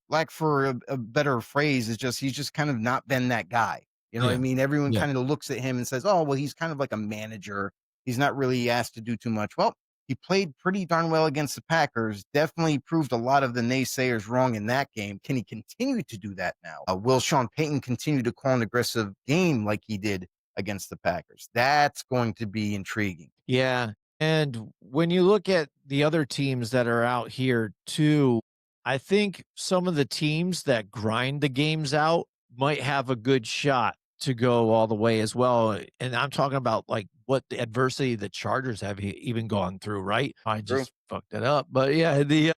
lack for a better phrase, he's just kind of not been that guy. You know what I mean? Everyone kind of looks at him and says, oh, well, he's kind of like a manager. He's not really asked to do too much. Well, he played pretty darn well against the Packers, definitely proved a lot of the naysayers wrong in that game. Can he continue to do that now? Will Sean Payton continue to call an aggressive game like he did against the Packers? That's going to be intriguing. Yeah. And when you look at the other teams that are out here too, I think some of the teams that grind the games out might have a good shot to go all the way as well. And I'm talking about what the adversity the Chargers have even gone through, right? I just fucked it up. But yeah, the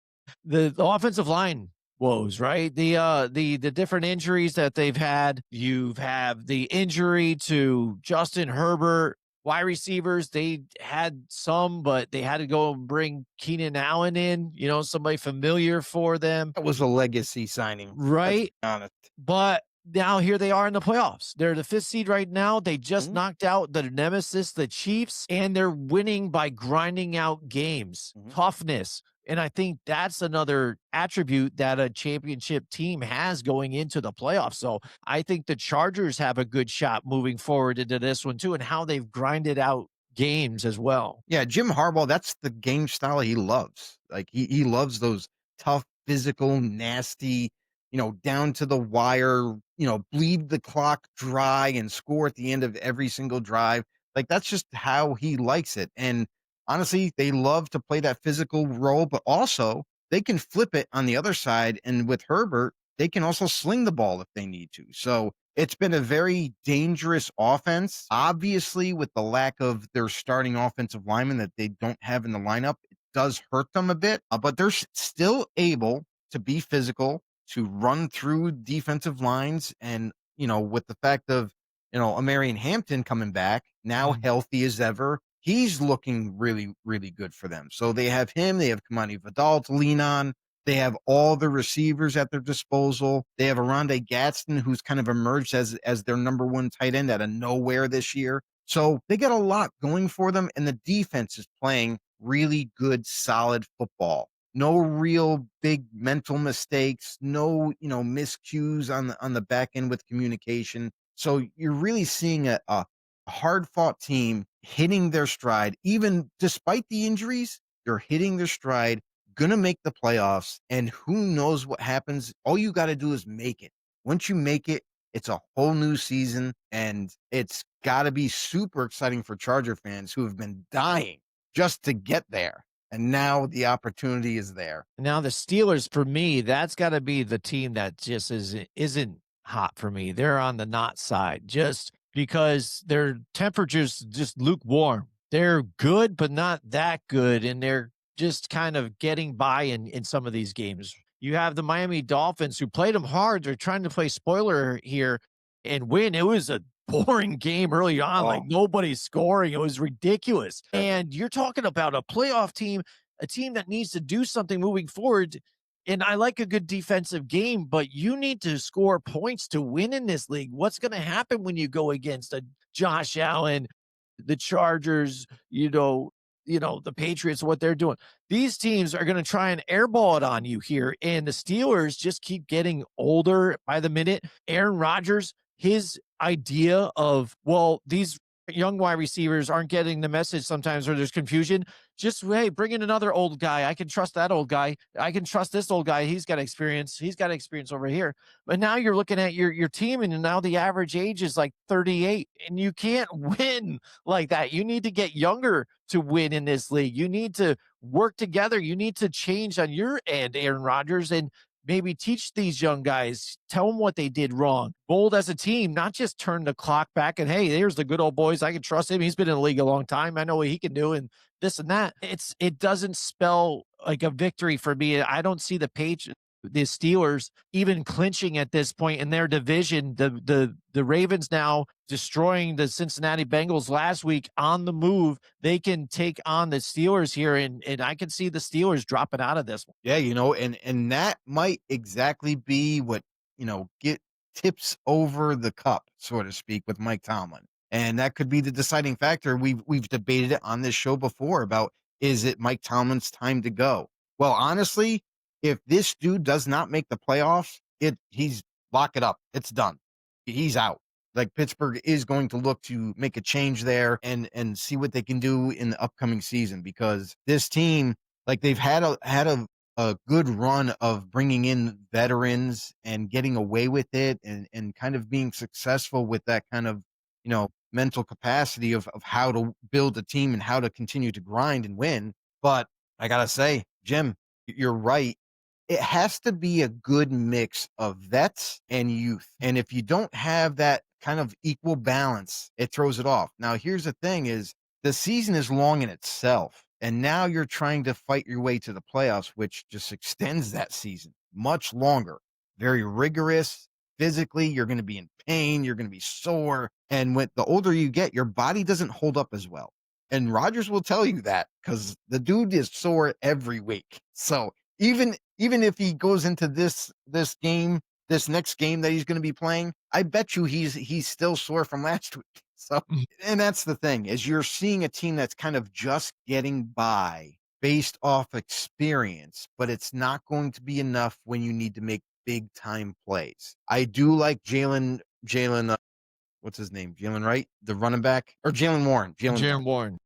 offensive line woes, right? The different injuries that they've had. You have the injury to Justin Herbert. Wide receivers, they had some, but they had to go and bring Keenan Allen in, somebody familiar for them. That was a legacy signing. Right? Honest. But now here they are in the playoffs. They're the 5th seed right now. They just knocked out the nemesis, the Chiefs, and they're winning by grinding out games, toughness. And I think that's another attribute that a championship team has going into the playoffs. So I think the Chargers have a good shot moving forward into this one too, and how they've grinded out games as well. Yeah, Jim Harbaugh, that's the game style he loves. Like he loves those tough, physical, nasty, down to the wire, bleed the clock dry and score at the end of every single drive. Like that's just how he likes it. And honestly, they love to play that physical role, but also they can flip it on the other side. And with Herbert, they can also sling the ball if they need to. So it's been a very dangerous offense. Obviously, with the lack of their starting offensive lineman that they don't have in the lineup, it does hurt them a bit, but they're still able to be physical, to run through defensive lines. And, with the fact of, Amarian Hampton coming back, now healthy as ever, he's looking really, really good for them. So they have him, they have Kamani Vidal to lean on. They have all the receivers at their disposal. They have Aronde Gadsden, who's kind of emerged as their number one tight end out of nowhere this year. So they got a lot going for them, and the defense is playing really good, solid football. No real big mental mistakes, no, miscues on the back end with communication. So you're really seeing a hard-fought team hitting their stride, even despite the injuries. They're hitting their stride, gonna make the playoffs, and who knows what happens. All you got to do is make it. Once you make it, it's a whole new season, and it's got to be super exciting for Charger fans who have been dying just to get there. And now the opportunity is there. Now the Steelers, for me, that's got to be the team that just isn't hot for me. They're on the not side just because their temperature's just lukewarm. They're good, but not that good, and they're just kind of getting by in some of these games. You have the Miami Dolphins who played them hard. They're trying to play spoiler here and win. It was a boring game early on, like nobody's scoring. It was ridiculous. And you're talking about a playoff team, a team that needs to do something moving forward. And I like a good defensive game, but you need to score points to win in this league. What's going to happen when you go against a Josh Allen, the Chargers, the Patriots, what they're doing? These teams are going to try and airball it on you here. And the Steelers just keep getting older by the minute. Aaron Rodgers, his idea of, these young wide receivers aren't getting the message sometimes, or there's confusion. Just, hey, bring in another old guy. I can trust that old guy. I can trust this old guy. He's got experience. He's got experience over here. But now you're looking at your team, and now the average age is like 38, and you can't win like that. You need to get younger to win in this league. You need to work together. You need to change on your end, Aaron Rodgers, and maybe teach these young guys, tell them what they did wrong. Bold as a team, not just turn the clock back and, hey, there's the good old boys. I can trust him. He's been in the league a long time. I know what he can do and this and that. It doesn't spell like a victory for me. I don't see the Steelers even clinching at this point in their division. The Ravens now destroying the Cincinnati Bengals last week on the move. They can take on the Steelers here, and I can see the Steelers dropping out of this one. Yeah, and that might exactly be what, get tips over the cup, so to speak, with Mike Tomlin. And that could be the deciding factor. We've debated it on this show before about, is it Mike Tomlin's time to go? Well, honestly, if this dude does not make the playoffs, he's lock it up. It's done. He's out. Like, Pittsburgh is going to look to make a change there and see what they can do in the upcoming season, because this team, like, they've had a good run of bringing in veterans and getting away with it and kind of being successful with that kind of, mental capacity of how to build a team and how to continue to grind and win. But I gotta say, Jim, you're right. It has to be a good mix of vets and youth. And if you don't have that kind of equal balance, it throws it off. Now, here's the thing is, the season is long in itself. And now you're trying to fight your way to the playoffs, which just extends that season much longer. Very rigorous. Physically, you're going to be in pain. You're going to be sore. And when the older you get, your body doesn't hold up as well. And Rodgers will tell you that, because the dude is sore every week. So even if he goes into this next game that he's going to be playing, I bet you he's still sore from last week. So, and that's the thing, is you're seeing a team that's kind of just getting by based off experience, but it's not going to be enough when you need to make big time plays. I do like Jalen, what's his name? Jalen Wright, the running back, or Jalen Warren. Jalen Warren.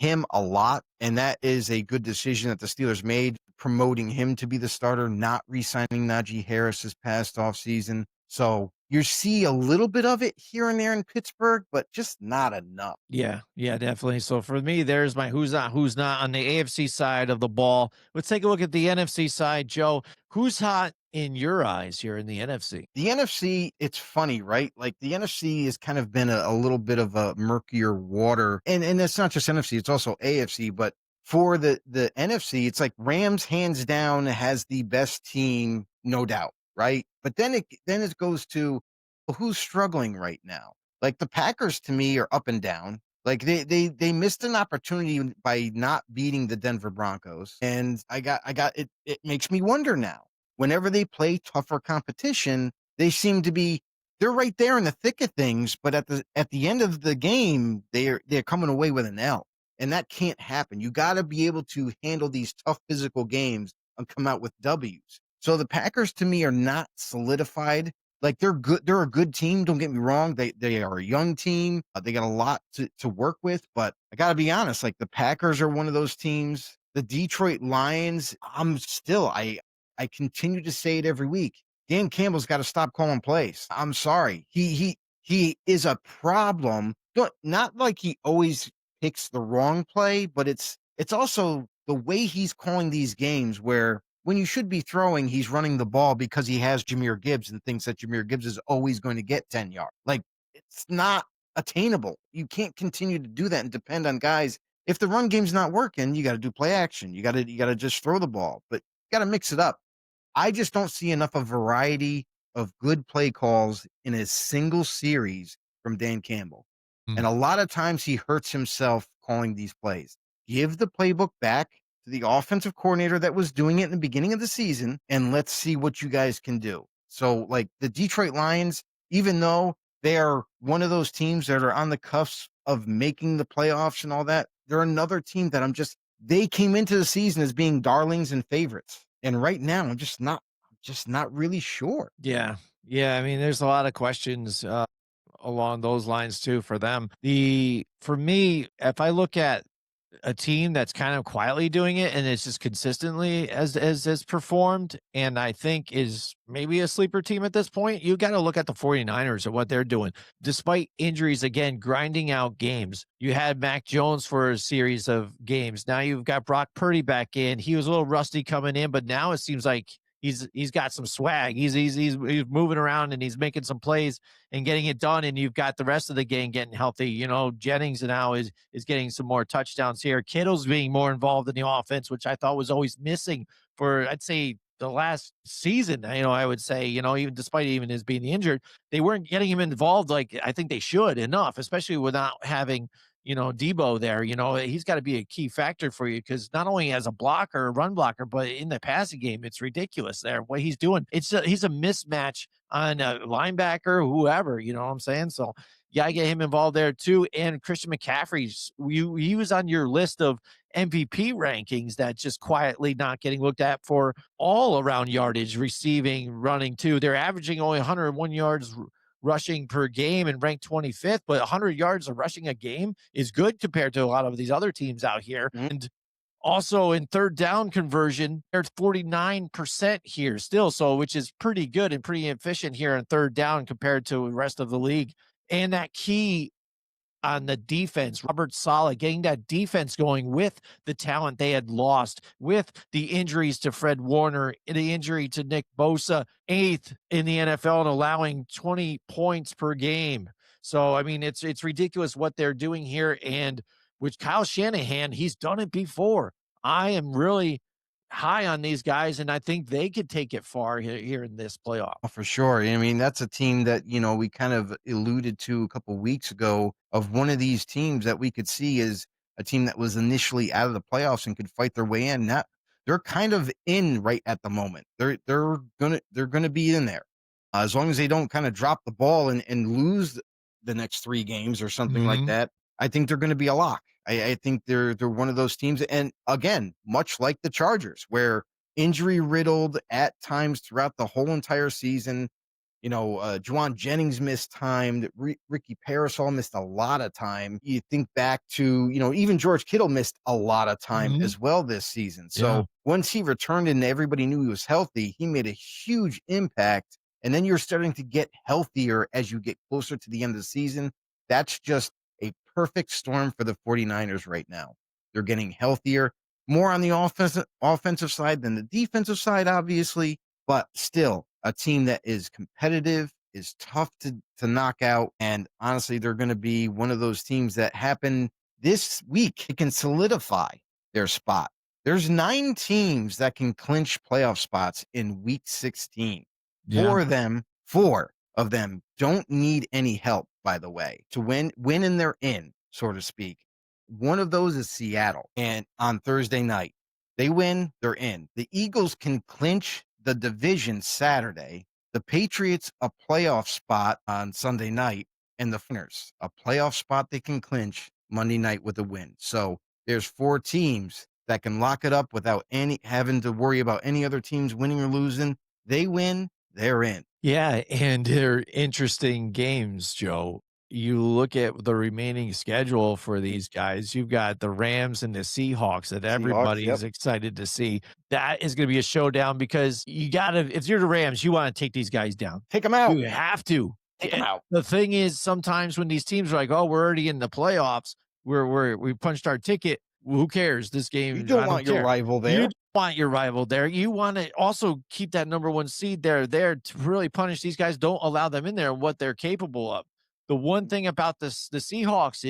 him a lot, and that is a good decision that the Steelers made, promoting him to be the starter, not re-signing Najee Harris this past offseason. So you see a little bit of it here and there in Pittsburgh, but just not enough. Yeah, definitely. So for me, there's my who's not on the AFC side of the ball. Let's take a look at the NFC side, Joe. Who's hot in your eyes here in the NFC? The NFC, it's funny, right? Like the NFC has kind of been a little bit of a murkier water. And it's not just NFC, it's also AFC. But for the NFC, it's like Rams hands down has the best team, no doubt, right? But then it goes to, well, who's struggling right now? Like the Packers to me are up and down. Like they missed an opportunity by not beating the Denver Broncos. And I got it makes me wonder now. Whenever they play tougher competition, they seem to be they're right there in the thick of things, but at the end of the game, they're coming away with an L. And that can't happen. You got to be able to handle these tough physical games and come out with W's. So the Packers to me are not solidified. Like they're good, they're a good team. Don't get me wrong. They are a young team. They got a lot to work with. But I got to be honest. Like the Packers are one of those teams. The Detroit Lions. I continue to say it every week. Dan Campbell's got to stop calling plays. I'm sorry. He is a problem. Not like he always picks the wrong play, but it's also the way he's calling these games where when you should be throwing, he's running the ball because he has Jahmyr Gibbs and thinks that Jahmyr Gibbs is always going to get 10 yards. Like it's not attainable. You can't continue to do that and depend on guys. If the run game's not working, you got to do play action. You got to just throw the ball, but you got to mix it up. I just don't see enough of variety of good play calls in a single series from Dan Campbell. And a lot of times he hurts himself calling these plays. Give the playbook back to the offensive coordinator that was doing it in the beginning of the season, and let's see what you guys can do. So, like the Detroit Lions, even though they are one of those teams that are on the cusp of making the playoffs and all that, they're another team that they came into the season as being darlings and favorites. And right now, I'm just not really sure. Yeah. I mean, there's a lot of questions along those lines too for them. For me, if I look at a team that's kind of quietly doing it and it's just consistently as performed, and I think is maybe a sleeper team at this point, you got to look at the 49ers and what they're doing. Despite injuries, again, grinding out games. You had Mac Jones for a series of games. Now you've got Brock Purdy back in. He was a little rusty coming in, but now it seems like he's got some swag. He's moving around and he's making some plays and getting it done. And you've got the rest of the game getting healthy. You know, Jennings now is getting some more touchdowns here. Kittle's being more involved in the offense, which I thought was always missing for, I'd say, the last season. You know, I would say, you know, even despite even his being injured, they weren't getting him involved like I think they should enough, especially without having, you know, Debo there. You know, he's got to be a key factor for you because not only as a blocker, a run blocker, but in the passing game, it's ridiculous there what he's doing. He's a mismatch on a linebacker, whoever, you know what I'm saying? So yeah, I get him involved there too. And Christian McCaffrey's, he was on your list of MVP rankings that just quietly not getting looked at for all around yardage, receiving, running too. They're averaging only 101 yards rushing per game and ranked 25th, but 100 yards of rushing a game is good compared to a lot of these other teams out here. And also in third down conversion, they're 49% here still, so which is pretty good and pretty efficient here in third down compared to the rest of the league. And that key on the defense, Robert Saleh, getting that defense going with the talent they had lost, with the injuries to Fred Warner, the injury to Nick Bosa, 8th in the NFL and allowing 20 points per game. So, I mean, it's ridiculous what they're doing here. And with Kyle Shanahan, he's done it before. I am really high on these guys, and I think they could take it far here in this playoff. Oh, for sure. I mean, that's a team that, you know, we kind of alluded to a couple weeks ago of one of these teams that we could see as a team that was initially out of the playoffs and could fight their way in. Now they're kind of in right at the moment. They're gonna be in there as long as they don't kind of drop the ball and lose the next 3 games or something like that. I think they're going to be a lock. I think they're one of those teams, and again, much like the Chargers, where injury riddled at times throughout the whole entire season. Juwan Jennings missed time. Ricky Parasol missed a lot of time. You think back to, even George Kittle missed a lot of time as well this season. So once he returned and everybody knew he was healthy, he made a huge impact. And then you're starting to get healthier as you get closer to the end of the season. That's just a perfect storm for the 49ers right now. They're getting healthier, more on the offensive side than the defensive side, obviously, but still a team that is competitive, is tough to knock out. And honestly, they're going to be one of those teams that happen this week. It can solidify their spot. There's 9 teams that can clinch playoff spots in week 16. Four of them don't need any help, by the way, to win and they're in, so to speak. One of those is Seattle. And on Thursday night, they win, they're in. The Eagles can clinch the division Saturday. The Patriots, a playoff spot on Sunday night. And the Niners, a playoff spot they can clinch Monday night with a win. So there's 4 teams that can lock it up without having to worry about any other teams winning or losing. They win, they're in. Yeah, and they're interesting games, Joe. You look at the remaining schedule for these guys. You've got the Rams and the Seahawks that everybody is excited to see. That is going to be a showdown because if you're the Rams, you want to take these guys down. Take them out. You have to. Take them out. The thing is, sometimes when these teams are like, oh, we're already in the playoffs, we punched our ticket. Who cares? This game. You don't want your rival there. You want your rival there. You want to also keep that number 1 seed there to really punish these guys. Don't allow them in there and what they're capable of. The one thing about the Seahawks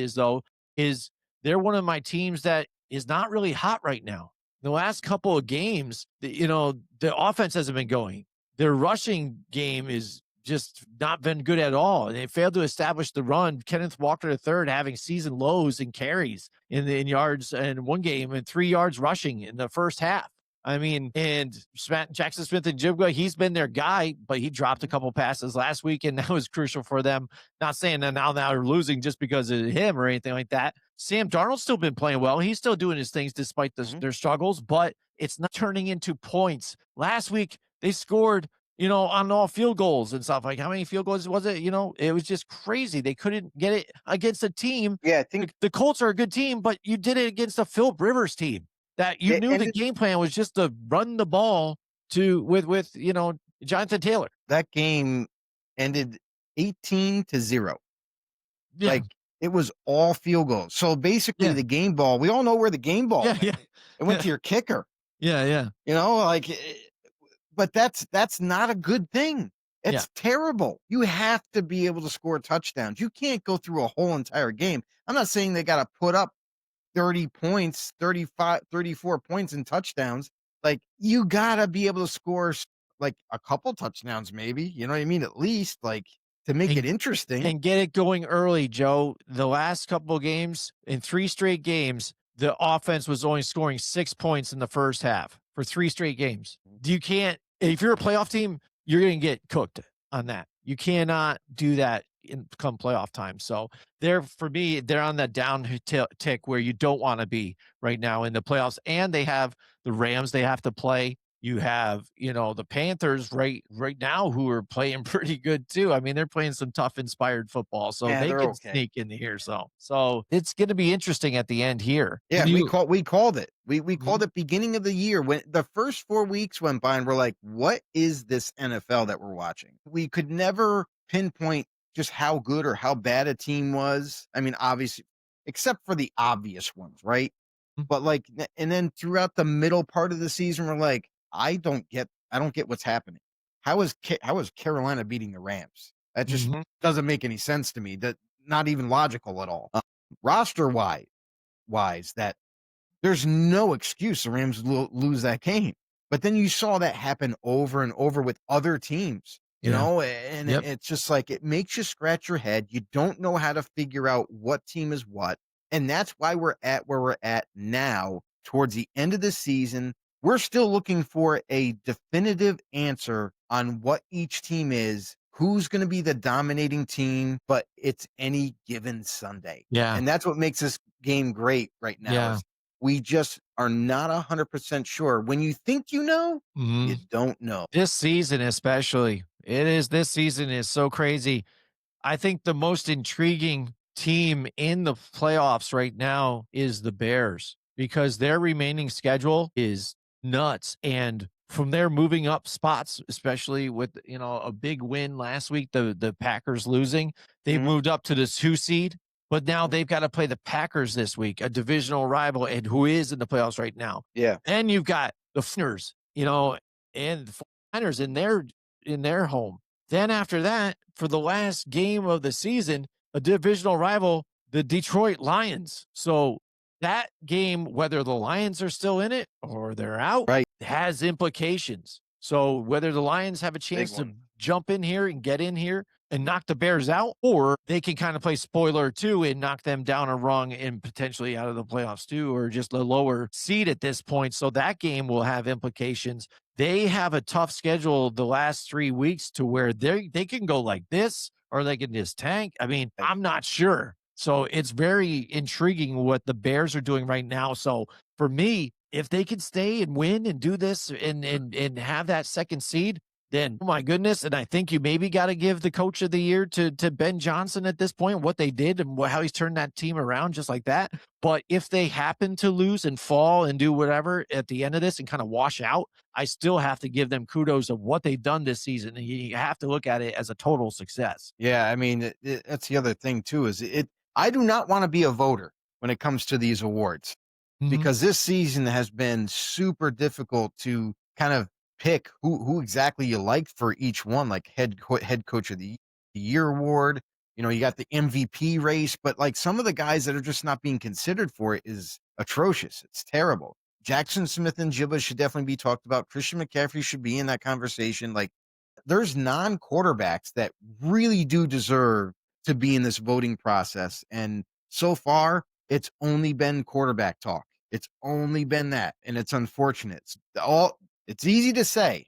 is they're one of my teams that is not really hot right now. The last couple of games, the offense hasn't been going. Their rushing game is just not been good at all. And they failed to establish the run. Kenneth Walker III having season lows in carries in yards in one game and 3 yards rushing in the first half. I mean, and Jackson Smith-Njigba, he's been their guy, but he dropped a couple passes last week, and that was crucial for them. Not saying that now they're losing just because of him or anything like that. Sam Darnold's still been playing well. He's still doing his things despite their struggles, but it's not turning into points. Last week, they scored, on all field goals and stuff. Like, how many field goals was it? It was just crazy. They couldn't get it against a team. Yeah, I think the Colts are a good team, but you did it against a Philip Rivers team. That you knew the game plan was just to run the ball with Jonathan Taylor. That game ended 18-0. Yeah. Like, it was all field goals. So basically the game ball, we all know where the game ball went. Yeah. It went to your kicker. Yeah. But that's not a good thing. It's terrible. You have to be able to score touchdowns. You can't go through a whole entire game. I'm not saying they got to put up 30 points, 35, 34 points in touchdowns. Like, you gotta be able to score like a couple touchdowns, maybe, you know what I mean? At least, like, to make it interesting. And get it going early, Joe. The last couple of games, in 3 straight games, the offense was only scoring 6 points in the first half for 3 straight games. If you're a playoff team, you're going to get cooked on that. You cannot do that come playoff time. So for me, they're on that down tick where you don't want to be right now in the playoffs. And they have the Rams they have to play. You have, the Panthers right now who are playing pretty good too. I mean, they're playing some tough inspired football, so they can sneak in here. So it's going to be interesting at the end here. Yeah, we called it. We called it beginning of the year when the first 4 weeks went by and we're like, what is this NFL that we're watching? We could never pinpoint just how good or how bad a team was. I mean, obviously, except for the obvious ones, right? But and then throughout the middle part of the season, we're like, I don't get what's happening. How is Carolina beating the Rams? That just doesn't make any sense to me. That not even logical at all. Roster wise, that there's no excuse the Rams lose that game. But then you saw that happen over and over with other teams. And it's just like, it makes you scratch your head. You don't know how to figure out what team is what. And that's why we're at where we're at now towards the end of the season. We're still looking for a definitive answer on what each team is, who's going to be the dominating team, but it's any given Sunday. Yeah. And that's what makes this game great right now. Yeah. We just are not 100% sure. When you think you know, you don't know. This season especially, It is. This season is so crazy. I think the most intriguing team in the playoffs right now is the Bears because their remaining schedule is nuts. And from there, moving up spots, especially with a big win last week, the Packers losing, they've moved up to the 2 seed. But now they've got to play the Packers this week, a divisional rival, and who is in the playoffs right now. Yeah. And you've got the Niners, and the 49ers in their home. Then after that, for the last game of the season, a divisional rival, the Detroit Lions. So that game, whether the Lions are still in it or they're out, Right. has implications. So whether the Lions have a chance to jump in here and get in here and knock the Bears out, or they can kind of play spoiler too and knock them down a rung and potentially out of the playoffs too, or just a lower seed at this point. So that game will have implications. They have a tough schedule the last 3 weeks to where they can go like this or they can just tank. I mean, I'm not sure. So it's very intriguing what the Bears are doing right now. So for me, if they can stay and win and do this and have that second seed, then, oh my goodness. And I think you maybe got to give the coach of the year to Ben Johnson at this point, what they did and how he's turned that team around just like that. But if they happen to lose and fall and do whatever at the end of this and kind of wash out, I still have to give them kudos of what they've done this season. And you have to look at it as a total success. Yeah. I mean, that's the other thing too, I do not want to be a voter when it comes to these awards because this season has been super difficult to kind of pick who exactly you like for each one, like head coach of the year award. You got the MVP race, but like some of the guys that are just not being considered for it is atrocious. It's terrible. Jackson Smith and Jibba should definitely be talked about. Christian McCaffrey should be in that conversation. Like there's non-quarterbacks that really do deserve to be in this voting process. And so far, it's only been quarterback talk. It's only been that. And it's unfortunate. It's easy to say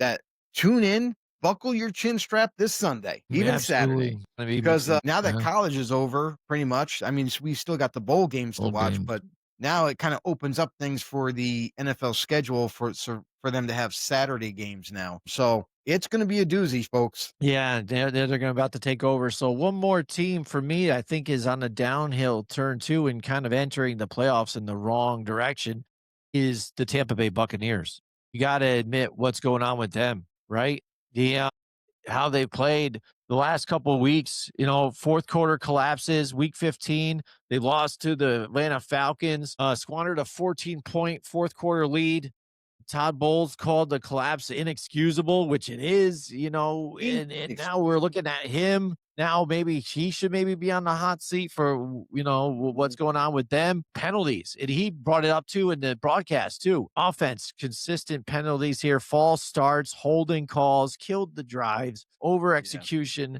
that tune in, buckle your chin strap this Sunday, even Saturday. Because now that college is over, pretty much, I mean, we still got the bowl games to watch, but now it kind of opens up things for the NFL schedule for them to have Saturday games now. So it's going to be a doozy, folks. Yeah, they're about to take over. So one more team for me, I think, is on a downhill turn too and kind of entering the playoffs in the wrong direction is the Tampa Bay Buccaneers. You got to admit what's going on with them, right? How they played the last couple of weeks, fourth quarter collapses, week 15, they lost to the Atlanta Falcons, squandered a 14-point fourth quarter lead. Todd Bowles called the collapse inexcusable, which it is, and now we're looking at him. Now maybe he should be on the hot seat for, what's going on with them. Penalties. And he brought it up too in the broadcast too. Offense, consistent penalties here, false starts, holding calls, killed the drives, overall execution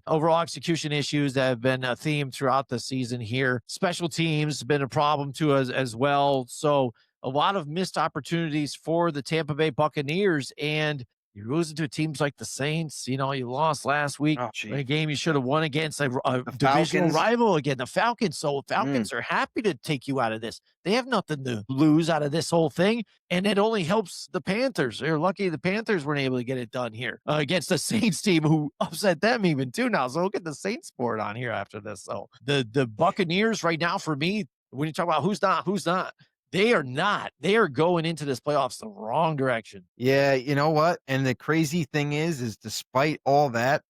issues that have been a theme throughout the season here. Special teams been a problem too as well. So a lot of missed opportunities for the Tampa Bay Buccaneers, and you're losing to teams like the Saints. You lost last week in a game you should have won against a divisional rival again, the Falcons. So Falcons are happy to take you out of this. They have nothing to lose out of this whole thing, and it only helps the Panthers. They're lucky the Panthers weren't able to get it done here against the Saints team who upset them even too now. So we'll get the Saints sport on here after this. So the Buccaneers right now for me, when you talk about who's not, they are not. They are going into this playoffs the wrong direction. Yeah, you know what? And the crazy thing is despite all that,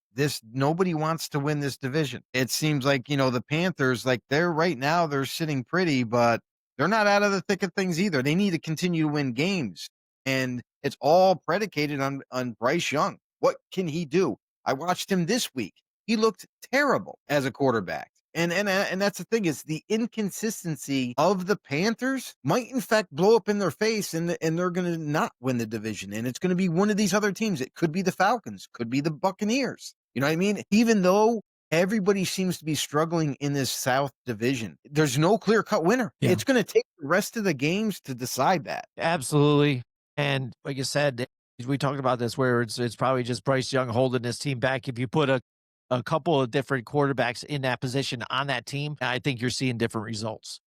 nobody wants to win this division. It seems like, the Panthers, like they're sitting pretty, but they're not out of the thick of things either. They need to continue to win games. And it's all predicated on Bryce Young. What can he do? I watched him this week. He looked terrible as a quarterback. And that's the thing is the inconsistency of the Panthers might in fact blow up in their face and they're going to not win the division. And it's going to be one of these other teams. It could be the Falcons, could be the Buccaneers. You know what I mean? Even though everybody seems to be struggling in this South division, there's no clear cut winner. Yeah. It's going to take the rest of the games to decide that. Absolutely. And like you said, we talked about this where it's probably just Bryce Young holding this team back. If you put a couple of different quarterbacks in that position on that team, I think you're seeing different results.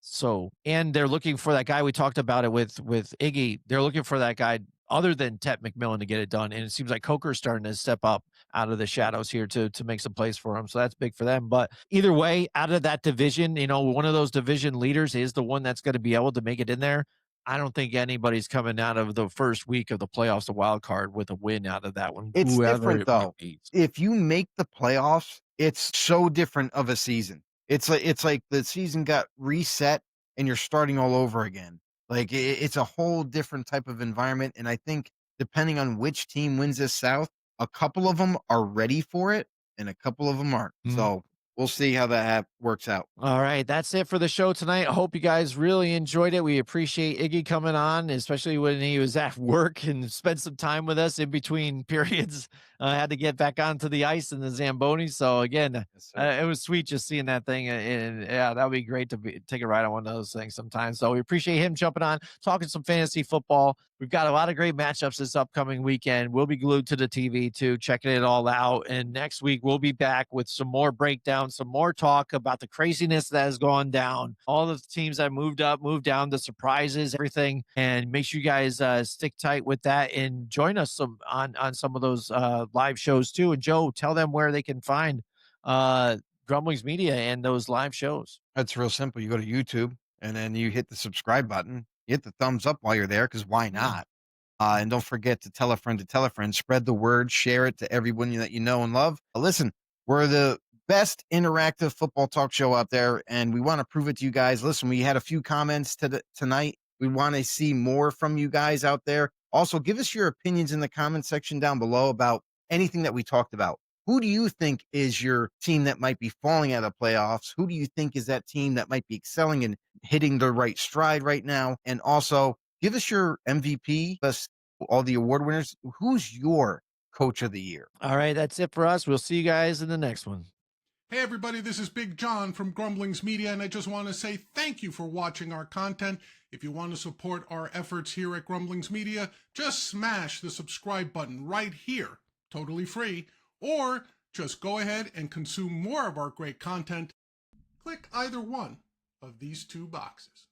So, and they're looking for that guy. We talked about it with Iggy. They're looking for that guy other than Tet McMillan to get it done. And it seems like Coker's starting to step up out of the shadows here to make some plays for him. So that's big for them. But either way, out of that division, one of those division leaders is the one that's going to be able to make it in there. I don't think anybody's coming out of the first week of the playoffs, the wild card, with a win out of that one. It's whoever different it might though. be. If you make the playoffs, it's so different of a season. It's like the season got reset and you're starting all over again. Like it's a whole different type of environment. And I think depending on which team wins this South, a couple of them are ready for it and a couple of them aren't. So we'll see how that works out. All right, that's it for the show tonight. I hope you guys really enjoyed it. We appreciate Iggy coming on, especially when he was at work and spent some time with us in between periods. I had to get back onto the ice in the Zamboni. So again, it was sweet just seeing that thing. And yeah, that would be great to take a ride on one of those things sometime. So we appreciate him jumping on, talking some fantasy football. We've got a lot of great matchups this upcoming weekend. We'll be glued to the TV too, checking it all out. And next week, we'll be back with some more breakdown, some more talk about the craziness that has gone down, all the teams that moved up, moved down, the surprises, everything. And make sure you guys stick tight with that and join us on some of those live shows too. And Joe, tell them where they can find Grumblings Media and those live shows. That's real simple. You go to YouTube and then you hit the subscribe button. You hit the thumbs up while you're there, because why not? And don't forget to tell a friend, spread the word, share it to everyone that you know and love. Listen, we're the best interactive football talk show out there, and we want to prove it to you guys. Listen, we had a few comments tonight. We want to see more from you guys out there. Also, give us your opinions in the comment section down below about anything that we talked about. Who do you think is your team that might be falling out of playoffs? Who do you think is that team that might be excelling and hitting the right stride right now? And also, give us your MVP, plus all the award winners. Who's your coach of the year? All right, that's it for us. We'll see you guys in the next one. Hey everybody, this is Big John from Grumblings Media, and I just want to say thank you for watching our content. If you want to support our efforts here at Grumblings Media, just smash the subscribe button right here, totally free, or just go ahead and consume more of our great content. Click either one of these two boxes.